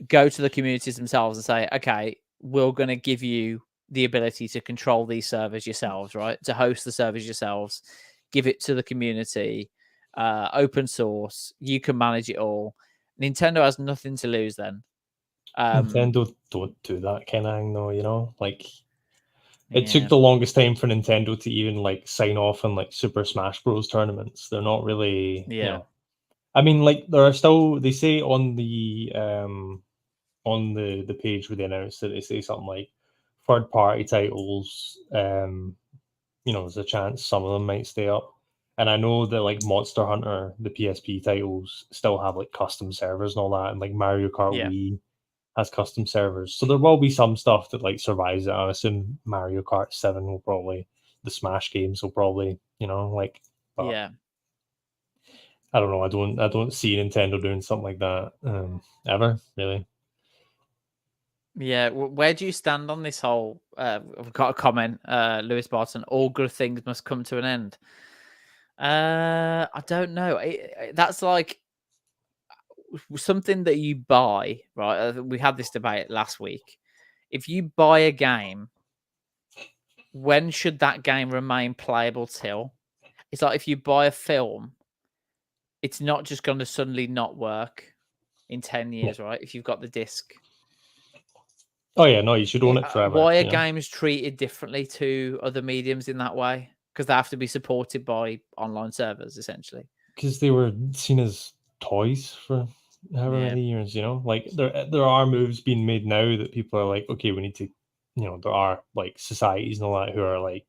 Go to the communities themselves and say, okay, we're going to give you the ability to control these servers yourselves, right? To host the servers yourselves, give it to the community, open source. You can manage it all. Nintendo has nothing to lose then. Nintendo don't do that kind of thing, though. Like, it took the longest time for Nintendo to even like sign off on like Super Smash Bros. Tournaments. They're not really, I mean, like, there are still, they say on the page where they announced it, they say something like third party titles, there's a chance some of them might stay up. And I know that like Monster Hunter, the PSP titles, still have like custom servers and all that, and like Mario Kart Wii has custom servers. So there will be some stuff that like survives it. I assume Mario Kart 7 will probably, the Smash games will probably, but I don't know. I don't see Nintendo doing something like that ever, really. Yeah, where do you stand on this whole? I've got a comment. Lewis Barton: all good things must come to an end. I don't know. That's like something that you buy, right? We had this debate last week. If you buy a game, when should that game remain playable till? It's like if you buy a film, it's not just going to suddenly not work in 10 years, right? If you've got the disc. Oh yeah, no, you should own it forever. Why are games treated differently to other mediums in that way? Because they have to be supported by online servers, essentially. Because they were seen as toys for however many years, Like, there are moves being made now that people are like, okay, we need to, there are like societies and all that who are like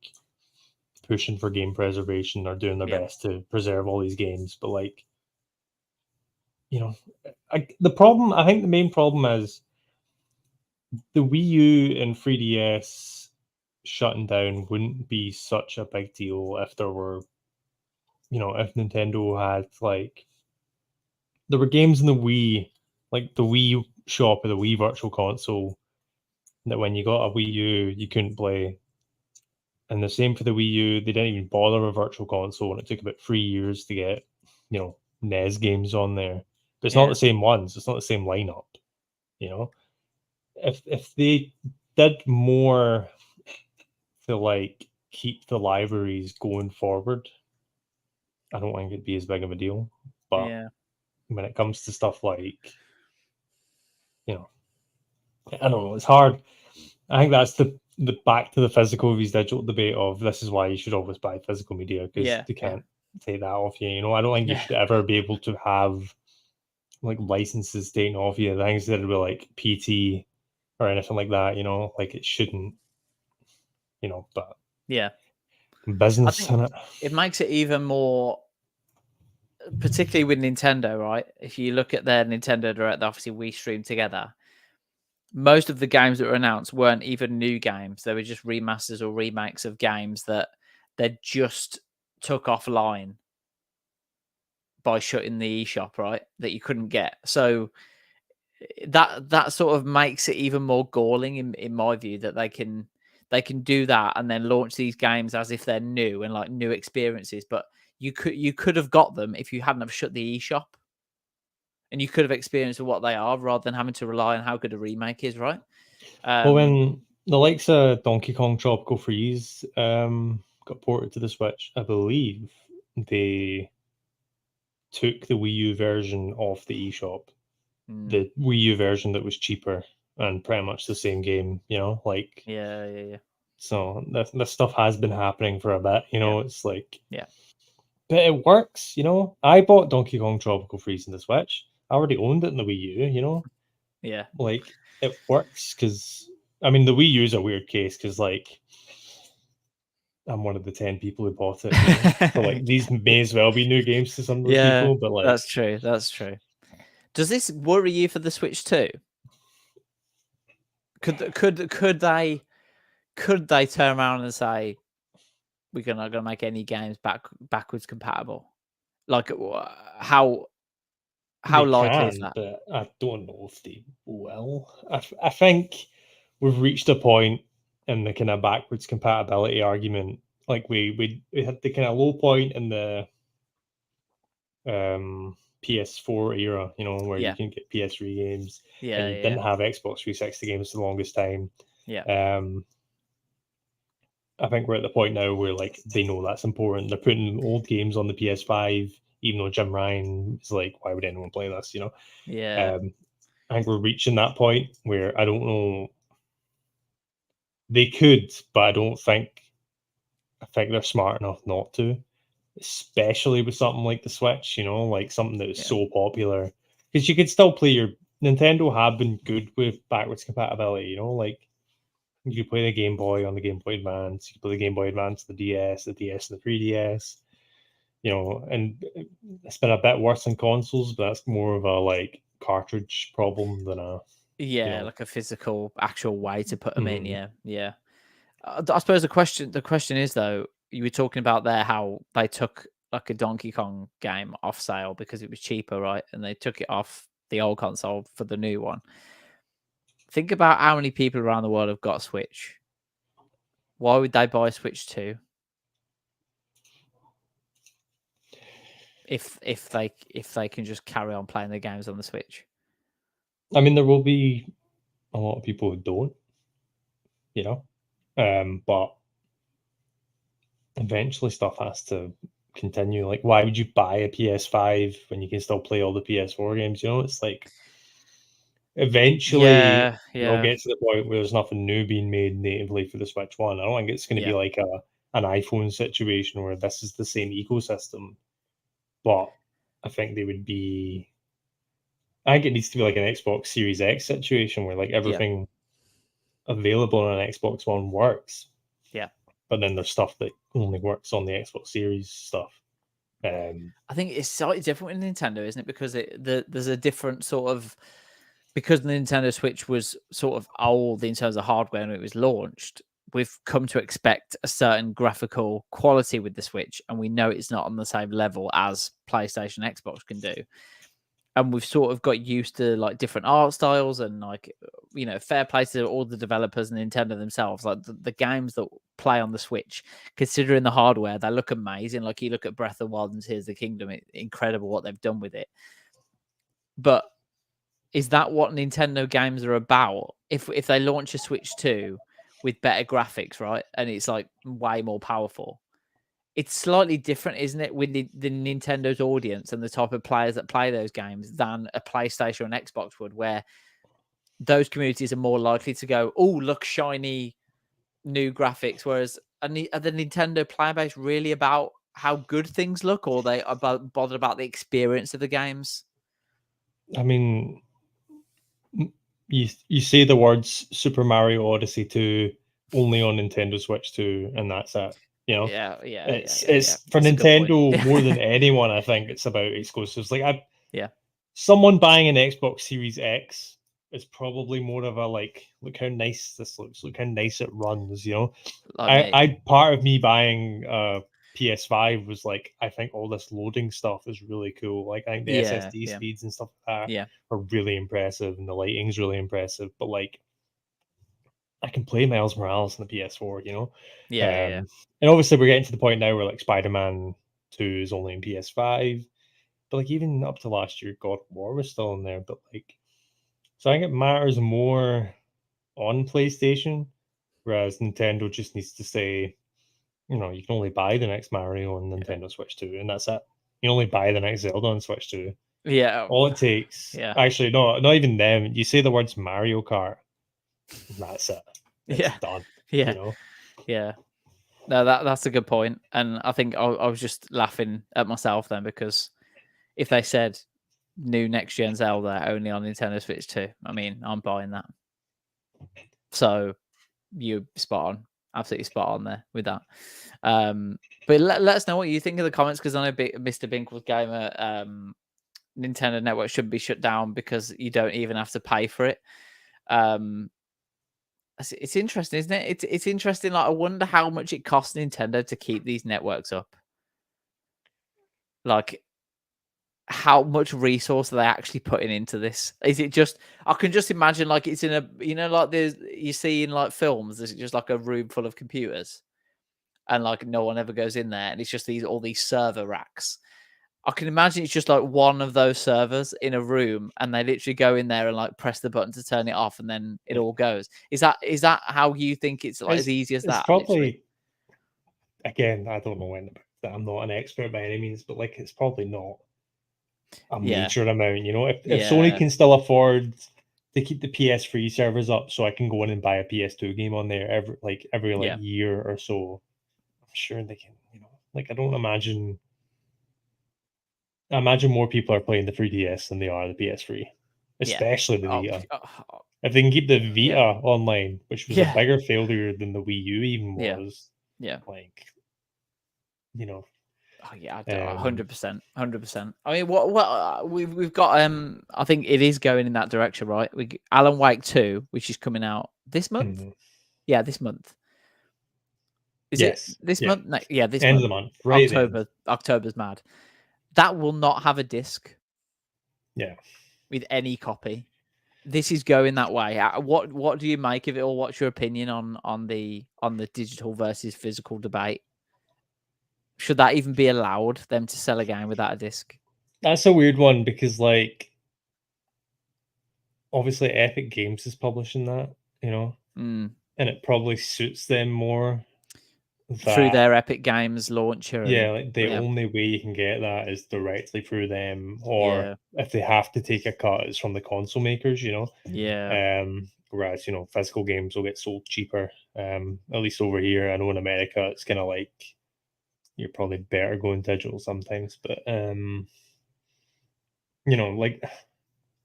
pushing for game preservation or doing their best to preserve all these games. But like, I think the main problem is the Wii U and 3DS shutting down wouldn't be such a big deal if there were, if Nintendo had like, there were games in the Wii, like the Wii shop or the Wii Virtual Console, that when you got a Wii U, you couldn't play. And the same for the Wii U, they didn't even bother with Virtual Console, and it took about 3 years to get, NES games on there. But it's not the same ones. It's not the same lineup, If they did more to like keep the libraries going forward, I don't think it'd be as big of a deal. But when it comes to stuff like, you know, I don't know. It's hard. I think that's the back to the physical vs digital debate of this is why you should always buy physical media because Yeah, they can't take that off you. You know, I don't think you Yeah. should ever be able to have like licenses taken off you. Things that would be like PT or anything like that. You know, like it shouldn't. You know, but Yeah. I business think in it. it makes it even more, particularly with Nintendo, right? If you look at their Nintendo Direct, obviously we stream together. Most of the games that were announced weren't even new games. They were just remasters or remakes of games that they just took offline by shutting the eShop, right? That you couldn't get. So that sort of makes it even more galling in my view that they can do that and then launch these games as if they're new and like new experiences. But you could have got them if you hadn't have shut the eShop. And you could have experienced what they are rather than having to rely on how good a remake is, right? Well, when the likes of Donkey Kong Tropical Freeze got ported to the Switch, I believe they took the Wii U version off the eShop, the Wii U version that was cheaper and pretty much the same game, you know, like yeah. So this stuff has been happening for a bit, you know. It's like Yeah. But it works, you know. I bought Donkey Kong Tropical Freeze in the Switch. I already owned it in the Wii U, you know. Yeah. Like it works because I mean the Wii U is a weird case because like I'm one of the 10 people who bought it. You know? So like these may as well be new games to some of those Yeah, people, but like that's true. That's true. Does this worry you for the Switch too? Could they turn around and say we're not gonna make any games backwards compatible? Like how they likely is can, that? but I don't know if they will. I think we've reached a point in the kind of backwards compatibility argument. Like we had the kind of low point in the PS4 era, you know, where you can get PS3 games and you didn't have Xbox 360 games for the longest time. Yeah. I think we're at the point now where like they know that's important. They're putting old games on the PS5, even though Jim Ryan is like, why would anyone play this? You know? Yeah. I think we're reaching that point where I don't know. They could, but I don't think. I think they're smart enough not to, especially with something like the Switch. You know, like something that is so popular because you could still play your Nintendo have been good with backwards compatibility. You know, like you could play the Game Boy on the Game Boy Advance. You could play the Game Boy Advance, the DS, and the 3DS. You know, and it's been a bit worse in consoles, but that's more of a like cartridge problem than a like a physical actual way to put them in. Yeah. I suppose the question is though, you were talking about there how they took like a Donkey Kong game off sale because it was cheaper, right? And they took it off the old console for the new one. Think about how many people around the world have got a Switch. Why would they buy a Switch 2? If they can just carry on playing their games on the Switch. I mean, there will be a lot of people who don't, you know, but eventually stuff has to continue. Like, why would you buy a PS5 when you can still play all the PS4 games? You know, it's like eventually you'll get to the point where there's nothing new being made natively for the Switch One. I don't think it's going to be like an iPhone situation where this is the same ecosystem, but I think they would be. I think it needs to be like an Xbox Series X situation where like everything available on an Xbox One works. Yeah. But then there's stuff that only works on the Xbox Series stuff. I think it's slightly different with Nintendo, isn't it? Because there's a different sort of, because the Nintendo Switch was sort of old in terms of hardware when it was launched, we've come to expect a certain graphical quality with the Switch, and we know it's not on the same level as PlayStation, Xbox can do. And we've sort of got used to like different art styles and like, you know, fair play to all the developers and Nintendo themselves. Like the games that play on the Switch, considering the hardware, they look amazing. Like you look at Breath of the Wild and Tears of the Kingdom, incredible what they've done with it. But is that what Nintendo games are about? If they launch a Switch 2 with better graphics, right, and it's like way more powerful, it's slightly different, isn't it, with the Nintendo's audience and the type of players that play those games than a PlayStation or an Xbox would, where those communities are more likely to go, oh, look, shiny new graphics. Whereas are the Nintendo player base really about how good things look, or they are bothered about the experience of the games? I mean, you say the words Super Mario Odyssey 2 only on Nintendo Switch 2, and that's it. You know, it's for That's a good point. Nintendo more than anyone. I think it's about exclusives. Like Yeah. someone buying an Xbox Series X is probably more of a like, look how nice this looks, look how nice it runs. You know, I part of me buying PS5 was like, I think all this loading stuff is really cool. Like I think the SSD speeds and stuff like that are really impressive, and the lighting's really impressive. But like, I can play Miles Morales on the PS4, you know? And obviously we're getting to the point now where like Spider-Man 2 is only in PS5. But like even up to last year, God of War was still in there. But like, so I think it matters more on PlayStation, whereas Nintendo just needs to say, you know, you can only buy the next Mario on Nintendo Switch 2, and that's it. You only buy the next Zelda on Switch 2. Yeah. All it takes. Actually, no, not even them. You say the words Mario Kart, that's it. It's done. Yeah. You know? Yeah. No, that's a good point. And I think I was just laughing at myself then, because if they said new next gen Zelda only on Nintendo Switch 2, I mean, I'm buying that. So you're spot on. Absolutely spot on there with that. But let us know what you think in the comments, because I know Mr. Binkle's Gamer Nintendo Network shouldn't be shut down because you don't even have to pay for it. It's interesting, isn't it? It's interesting. Like, I wonder how much it costs Nintendo to keep these networks up. Like, how much resource are they actually putting into this? Is it just, I can just imagine like it's in a, you know, like you see in like films, there's just like a room full of computers and like no one ever goes in there, and it's just all these server racks. I can imagine it's just like one of those servers in a room, and they literally go in there and like press the button to turn it off, and then it all goes. Is that how you think it's like as easy as that? It's probably, again, I don't know anything about that. I'm not an expert by any means, but like it's probably not a major amount. You know, if Sony can still afford to keep the PS3 servers up, so I can go in and buy a PS2 game on there every year or so, I'm sure they can. You know, like I imagine more people are playing the 3DS than they are the PS3, especially the Vita. If they can keep the Vita online, which was a bigger failure than the Wii U even was, like, you know. Oh yeah, 100%, 100%. I mean, what we've got? I think it is going in that direction, right? Alan Wake 2, which is coming out this month. Yeah, this month. Is it this month? No, this end month. of the month. Right. October's mad. That will not have a disc. Yeah. With any copy. This is going that way. What do you make of it, or what's your opinion on the digital versus physical debate? Should that even be allowed, them to sell a game without a disc? That's a weird one, because like obviously Epic Games is publishing that, you know, and it probably suits them more through their Epic Games launcher. Like the only way you can get that is directly through them, or if they have to take a cut, it's from the console makers, you know. Whereas, you know, physical games will get sold cheaper. At least over here, I know in America it's kind of like you're probably better going digital sometimes, but you know, like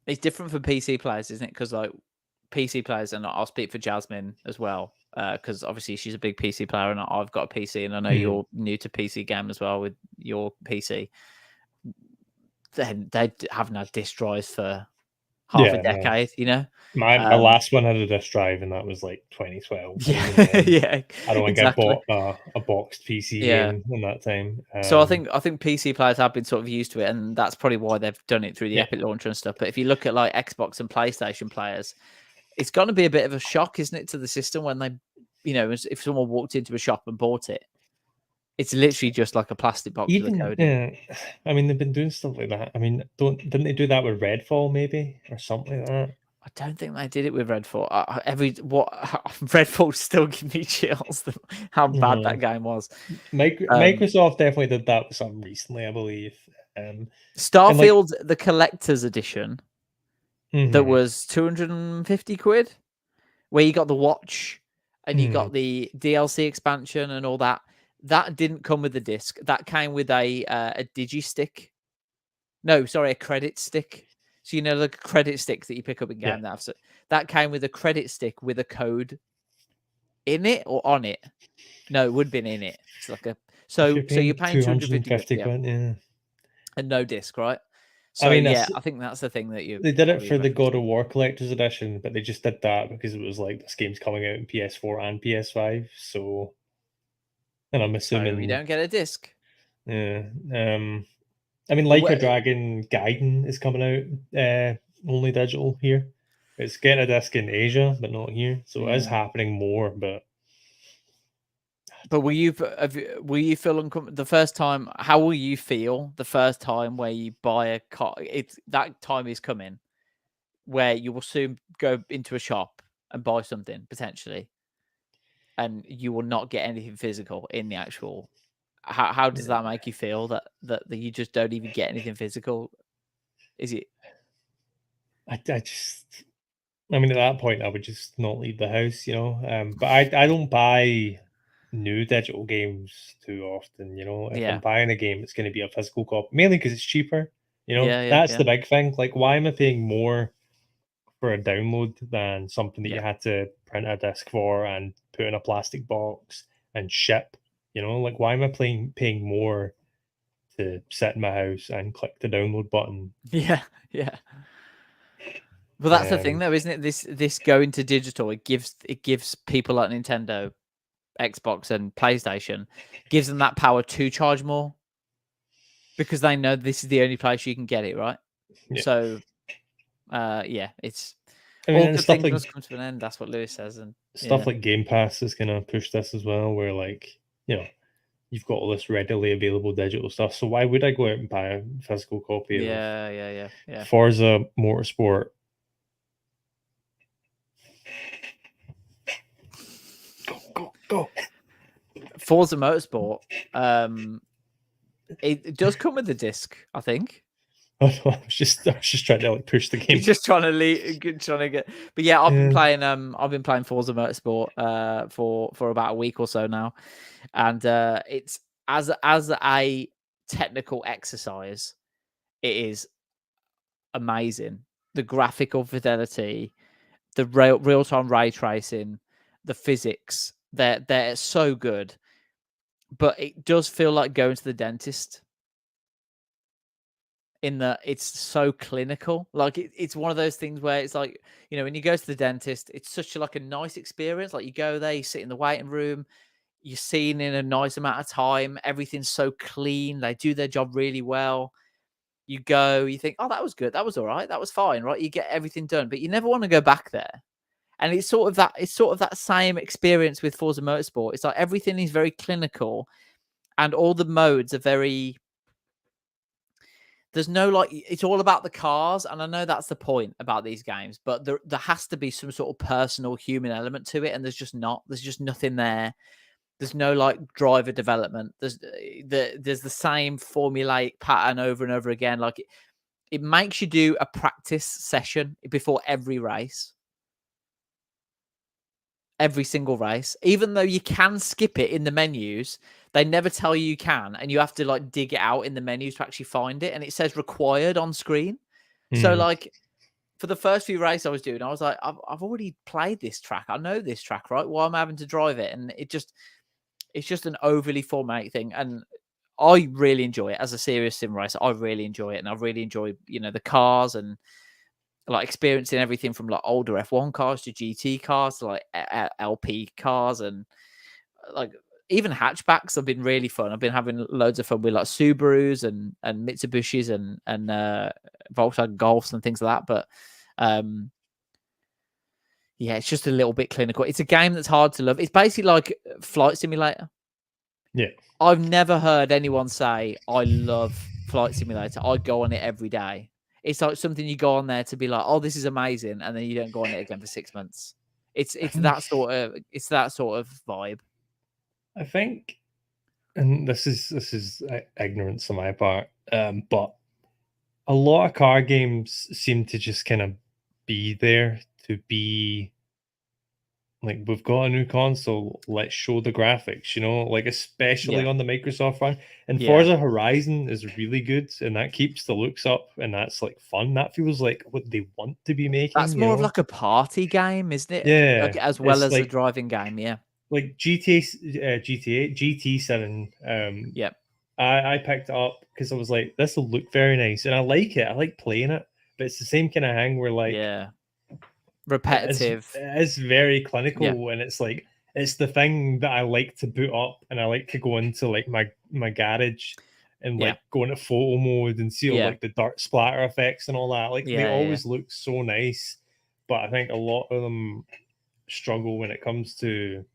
it's different for PC players, isn't it? Because like PC players, and I'll speak for Jasmine as well, because obviously she's a big PC player, and I've got a PC, and I know you're new to PC game as well with your PC. Then they haven't had disc drives for half a decade, you know. My last one had a disc drive, and that was like 2012. I don't think I bought a boxed PC game in that time. So I think PC players have been sort of used to it, and that's probably why they've done it through the Epic launcher and stuff. But if you look at like Xbox and PlayStation players, it's going to be a bit of a shock, isn't it, to the system when they, you know, if someone walked into a shop and bought it, it's literally just like a plastic box with a code in. I mean, they've been doing stuff like that. I mean, didn't they do that with Redfall maybe, or something like that? I don't think they did it with Redfall. Redfall still give me chills. How bad that game was. Microsoft definitely did that with something recently, I believe. Starfield, the collector's edition, that was 250 quid, where you got the watch and you Hmm. got the DLC expansion and all that. That didn't come with the disc. That came with a digi stick. No, sorry, a credit stick. So you know the credit stick that you pick up in game. That came with a credit stick with a code in it or on it. No, it would have been in it. It's like a so you're paying 250 quid, yeah. and no disc, right? So I mean, yeah, I think that's the thing that you they did it probably for the referenced. God of War Collector's Edition, but they just did that because it was like this game's coming out in PS4 and PS5. So, and I'm So assuming you don't get a disc. Yeah. I mean, Like a Dragon Gaiden is coming out only digital here. It's getting a disc in Asia, but not here. So it is happening more. But will you feel uncomfortable the first time? How will you feel the first time where you buy a car? That time is coming where you will soon go into a shop and buy something potentially, and you will not get anything physical in the actual. How does that make you feel that you just don't even get anything physical? Is it? I mean, at that point, I would just not leave the house, you know. But I don't buy new digital games too often, you know. If I'm buying a game, it's going to be a physical copy, mainly because it's cheaper. You know, that's the big thing. Like, why am I paying more for a download than something that you had to print a disc for and put in a plastic box and ship? You know, like, why am I paying more to sit in my house and click the download button? Yeah. Well, that's the thing, though, isn't it? This going to digital, it gives people like Nintendo, Xbox, and PlayStation, gives them that power to charge more because they know this is the only place you can get it, right? Yeah. So, it's. I mean, all and good stuff things like must come to an end. That's what Lewis says, and stuff like Game Pass is gonna push this as well. Where, like, you know, you've got all this readily available digital stuff. So why would I go out and buy a physical copy of Forza Motorsport? Go. Forza Motorsport. It does come with the disc, I think. I was just trying to like push the game. You're just trying to get. But yeah, I've been playing Forza Motorsport for about a week or so now, and it's as a technical exercise, it is amazing. The graphical fidelity, the real time ray tracing, the physics, they're so good. But it does feel like going to the dentist. In that it's so clinical, like it's one of those things where it's like, you know, when you go to the dentist, it's such a nice experience. Like you go there, you sit in the waiting room, you're seen in a nice amount of time, everything's so clean, they do their job really well. You go, you think, oh, that was good, that was all right, that was fine, right? You get everything done, but you never want to go back there. And it's sort of that same experience with Forza Motorsport. It's like everything is very clinical, and all the modes are very. There's no it's all about the cars, and I know that's the point about these games, but there has to be some sort of personal human element to it, and there's just nothing there. There's no driver development. There's the same formulaic pattern over and over again. Like it makes you do a practice session before every race. Every single race, even though you can skip it in the menus, they never tell you can, and you have to dig it out in the menus to actually find it, and it says required on screen. So for the first few races I was doing, I was like, I've already played this track, I know this track, right? Why am I having to drive it? And it's just an overly formulaic thing, and I really enjoy it as a serious sim racer. I really enjoy it, and I really enjoy the cars and experiencing everything from older F1 cars to GT cars to LP cars, and even hatchbacks have been really fun. I've been having loads of fun with Subarus and Mitsubishis and Volkswagen Golfs and things like that. But it's just a little bit clinical. It's a game that's hard to love. It's basically like Flight Simulator. Yeah. I've never heard anyone say, I love Flight Simulator, I go on it every day. It's like something you go on there to be like, oh, this is amazing, and then you don't go on it again for 6 months. It's that sort of vibe. I think, and this is ignorance on my part, but a lot of car games seem to just kind of be there to be like, we've got a new console, let's show the graphics, like especially Yeah. on the Microsoft front. And Yeah. Forza Horizon is really good, and that keeps the looks up, and that's like fun. That feels like what they want to be making. That's more of like a party game, isn't it? Yeah, Like, as well it's as a like driving game. Yeah. like GTA, GT7. Yep. I picked it up because I was like, this will look very nice, and I like it. I like playing it, but it's the same kind of hang where like Yeah. Repetitive. It's very clinical, Yeah. and it's like it's the thing that I like to boot up, and I like to go into like my garage and Yeah. like go into photo mode and see all Yeah. like the dirt splatter effects and all that. Like they Yeah, yeah. always look so nice, but I think a lot of them struggle when it comes to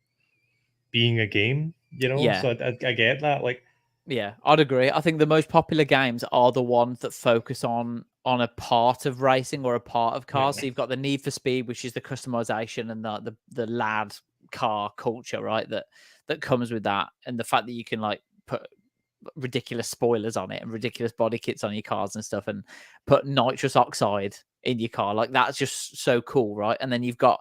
being a game, Yeah. So I get that. Like, Yeah, I'd agree. I think the most popular games are the ones that focus on a part of racing or a part of cars. Yeah. So you've got the Need for Speed, which is the customization and the lad car culture, right? That comes with that, and the fact that you can like put ridiculous spoilers on it and ridiculous body kits on your cars and stuff, and put nitrous oxide in your car. Like that's just so cool, right? And then you've got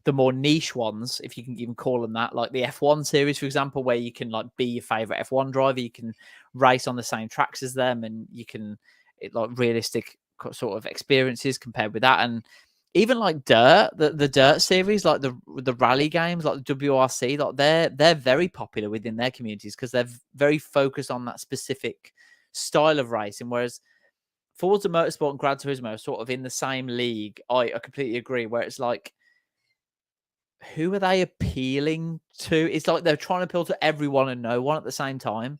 the more niche ones, if you can even call them that, like the F1 series, for example, where you can like be your favorite F1 driver, you can race on the same tracks as them, and you can like realistic sort of experiences compared with that. And even like Dirt, the Dirt series, like the rally games, like the WRC, like they're very popular within their communities because they're very focused on that specific style of racing. Whereas Forza Motorsport and Gran Turismo are sort of in the same league. I completely agree. Where it's like, who are they appealing to? It's like they're trying to appeal to everyone and no one at the same time.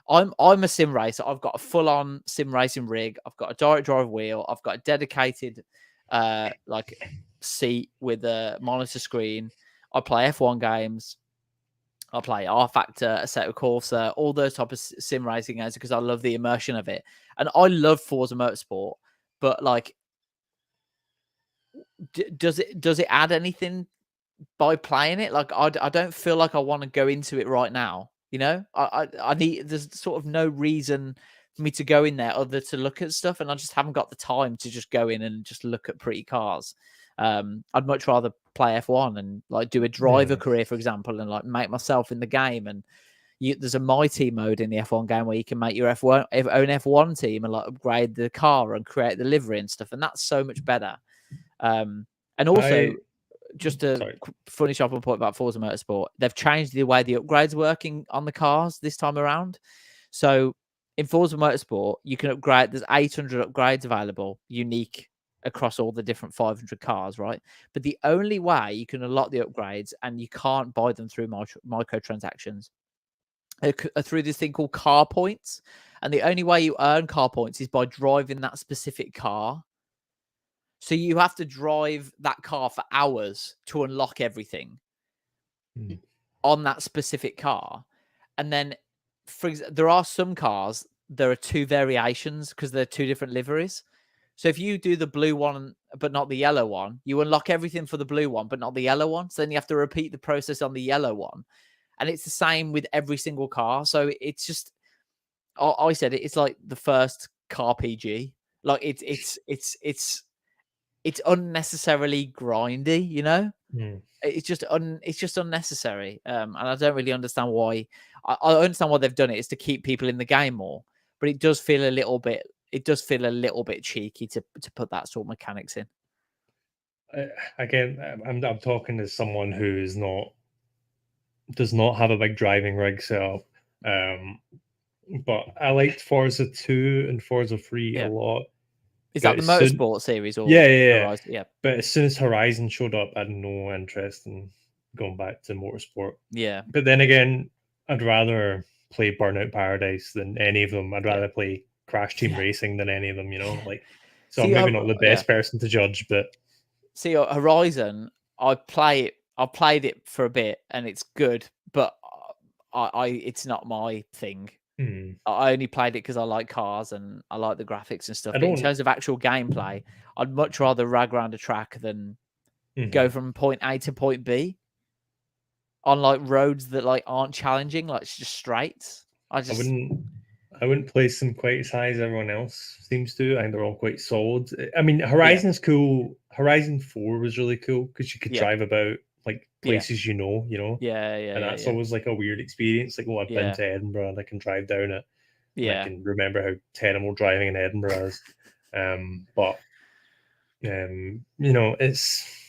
I'm a sim racer. I've got a full-on sim racing rig. I've got a direct drive wheel. I've got a dedicated like seat with a monitor screen. I play F1 games. I play R Factor, Assetto Corsa, all those type of sim racing games because I love the immersion of it. And I love Forza Motorsport, but like, does it add anything by playing it? Like, I don't feel like I want to go into it right now. I need, there's sort of no reason for me to go in there other to look at stuff, and I just haven't got the time to just go in and just look at pretty cars. I'd much rather play F1 and like do a driver career, for example, and like make myself in the game. And there's a My Team mode in the F1 game where you can make your own F1 team and like upgrade the car and create the livery and stuff, and that's so much better. And also, just to finish off a point about Forza Motorsport, they've changed the way the upgrades working on the cars this time around. So in Forza Motorsport, you can upgrade. There's 800 upgrades available, unique across all the different 500 cars, right? But the only way you can unlock the upgrades, and you can't buy them through microtransactions, are through this thing called car points. And the only way you earn car points is by driving that specific car. So you have to drive that car for hours to unlock everything on that specific car. And then, there are some cars, there are two variations because they're two different liveries. So if you do the blue one, but not the yellow one, you unlock everything for the blue one, but not the yellow one. So then you have to repeat the process on the yellow one. And it's the same with every single car. So it's just, I said it's like the first car PG. Like it's unnecessarily grindy, It's just unnecessary. And I don't really understand why. I understand why they've done it is to keep people in the game more, but it does feel a little bit cheeky to put that sort of mechanics in. Again, I'm talking as someone who does not have a big driving rig set up. But I liked Forza 2 and Forza 3 a lot. Is that the Motorsport series? Or yeah. Yeah. But as soon as Horizon showed up, I had no interest in going back to Motorsport. Yeah. But then again, I'd rather play Burnout Paradise than any of them. I'd rather play Crash Team Racing than any of them, So I'm maybe not the best person to judge, but... See, Horizon, I've played it for a bit and it's good, but it's not my thing. I only played it because I like cars and I like the graphics and stuff. But in terms of actual gameplay, I'd much rather rag around a track than go from point A to point B on like roads that like aren't challenging, like it's just straight. I I wouldn't place them quite as high as everyone else seems to. I think they're all quite solid. I mean, Horizon's cool. Horizon 4 was really cool because you could drive about like places you know, and that's always like a weird experience. Like, oh, I've been to Edinburgh and I can drive down it. And I can remember how terrible driving in Edinburgh is. But it's,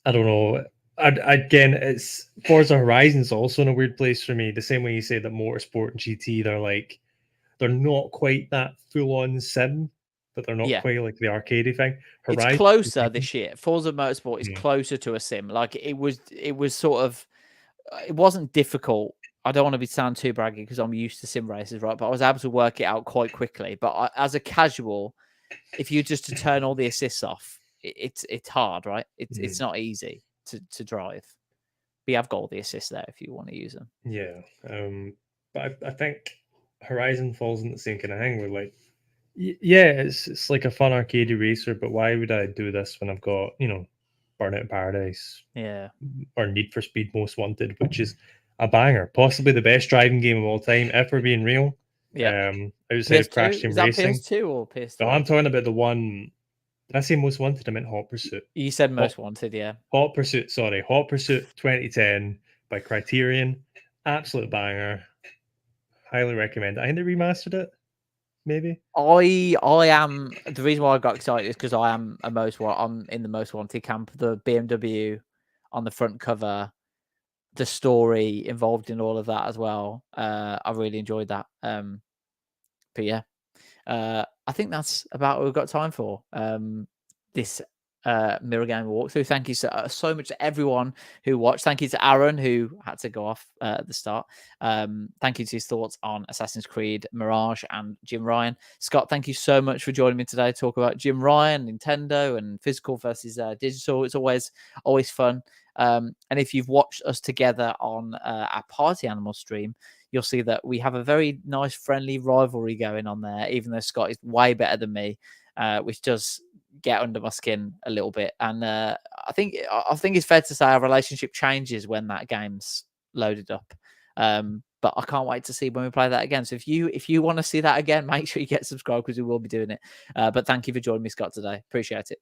I don't know. Again, it's Forza Horizon's also in a weird place for me. The same way you say that Motorsport and GT, they're not quite that full on sim, but they're not quite like the arcadey thing. Horizon, it's closer this year. Forza Motorsport is closer to a sim. Like it was sort of, it wasn't difficult. I don't want to sound too braggy because I'm used to sim races, right? But I was able to work it out quite quickly. But as a casual, if you just to turn all the assists off, it's hard, right? It's not easy to drive. But you have got all the assists there if you want to use them. Yeah, but I think Horizon falls in the same kind of thing where, like, it's like a fun arcade racer, but why would I do this when I've got, Burnout in Paradise, or Need for Speed Most Wanted, which is a banger, possibly the best driving game of all time, if we're being real. Outside of Crash Team Racing. Is that PS2 or PS3? No, I'm talking about the one. Did I say Most Wanted? I meant Hot Pursuit. You said Most Wanted, yeah. Hot Pursuit 2010 by Criterion. Absolute banger. Highly recommend it. I think they remastered it, maybe. I am, the reason why I got excited is because I'm in the Most Wanted camp. The BMW on the front cover, the story involved in all of that as well. I really enjoyed that. But yeah, I think that's about what we've got time for. This mirror game walkthrough. Thank you so much to everyone who watched. Thank you to Aaron, who had to go off at the start. Thank you to his thoughts on Assassin's Creed Mirage and Jim Ryan. Scott, thank you so much for joining me today to talk about Jim Ryan, Nintendo, and physical versus digital. It's always fun. And if you've watched us together on our Party Animal stream, you'll see that we have a very nice friendly rivalry going on there, even though Scott is way better than me, which does get under my skin a little bit. And I think it's fair to say our relationship changes when that game's loaded up. But I can't wait to see when we play that again. So if you want to see that again, make sure you get subscribed because we will be doing it. But thank you for joining me, Scott, today. Appreciate it.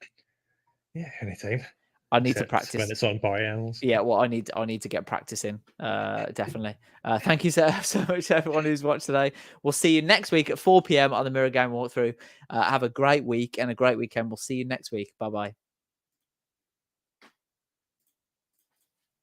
Yeah, anytime. I need to practice when it's on Party Animals. Yeah, well, I need to get practicing. Definitely. Thank you so much to everyone who's watched today. We'll see you next week at 4 p.m. on the Mirror Game Walkthrough. Have a great week and a great weekend. We'll see you next week. Bye bye.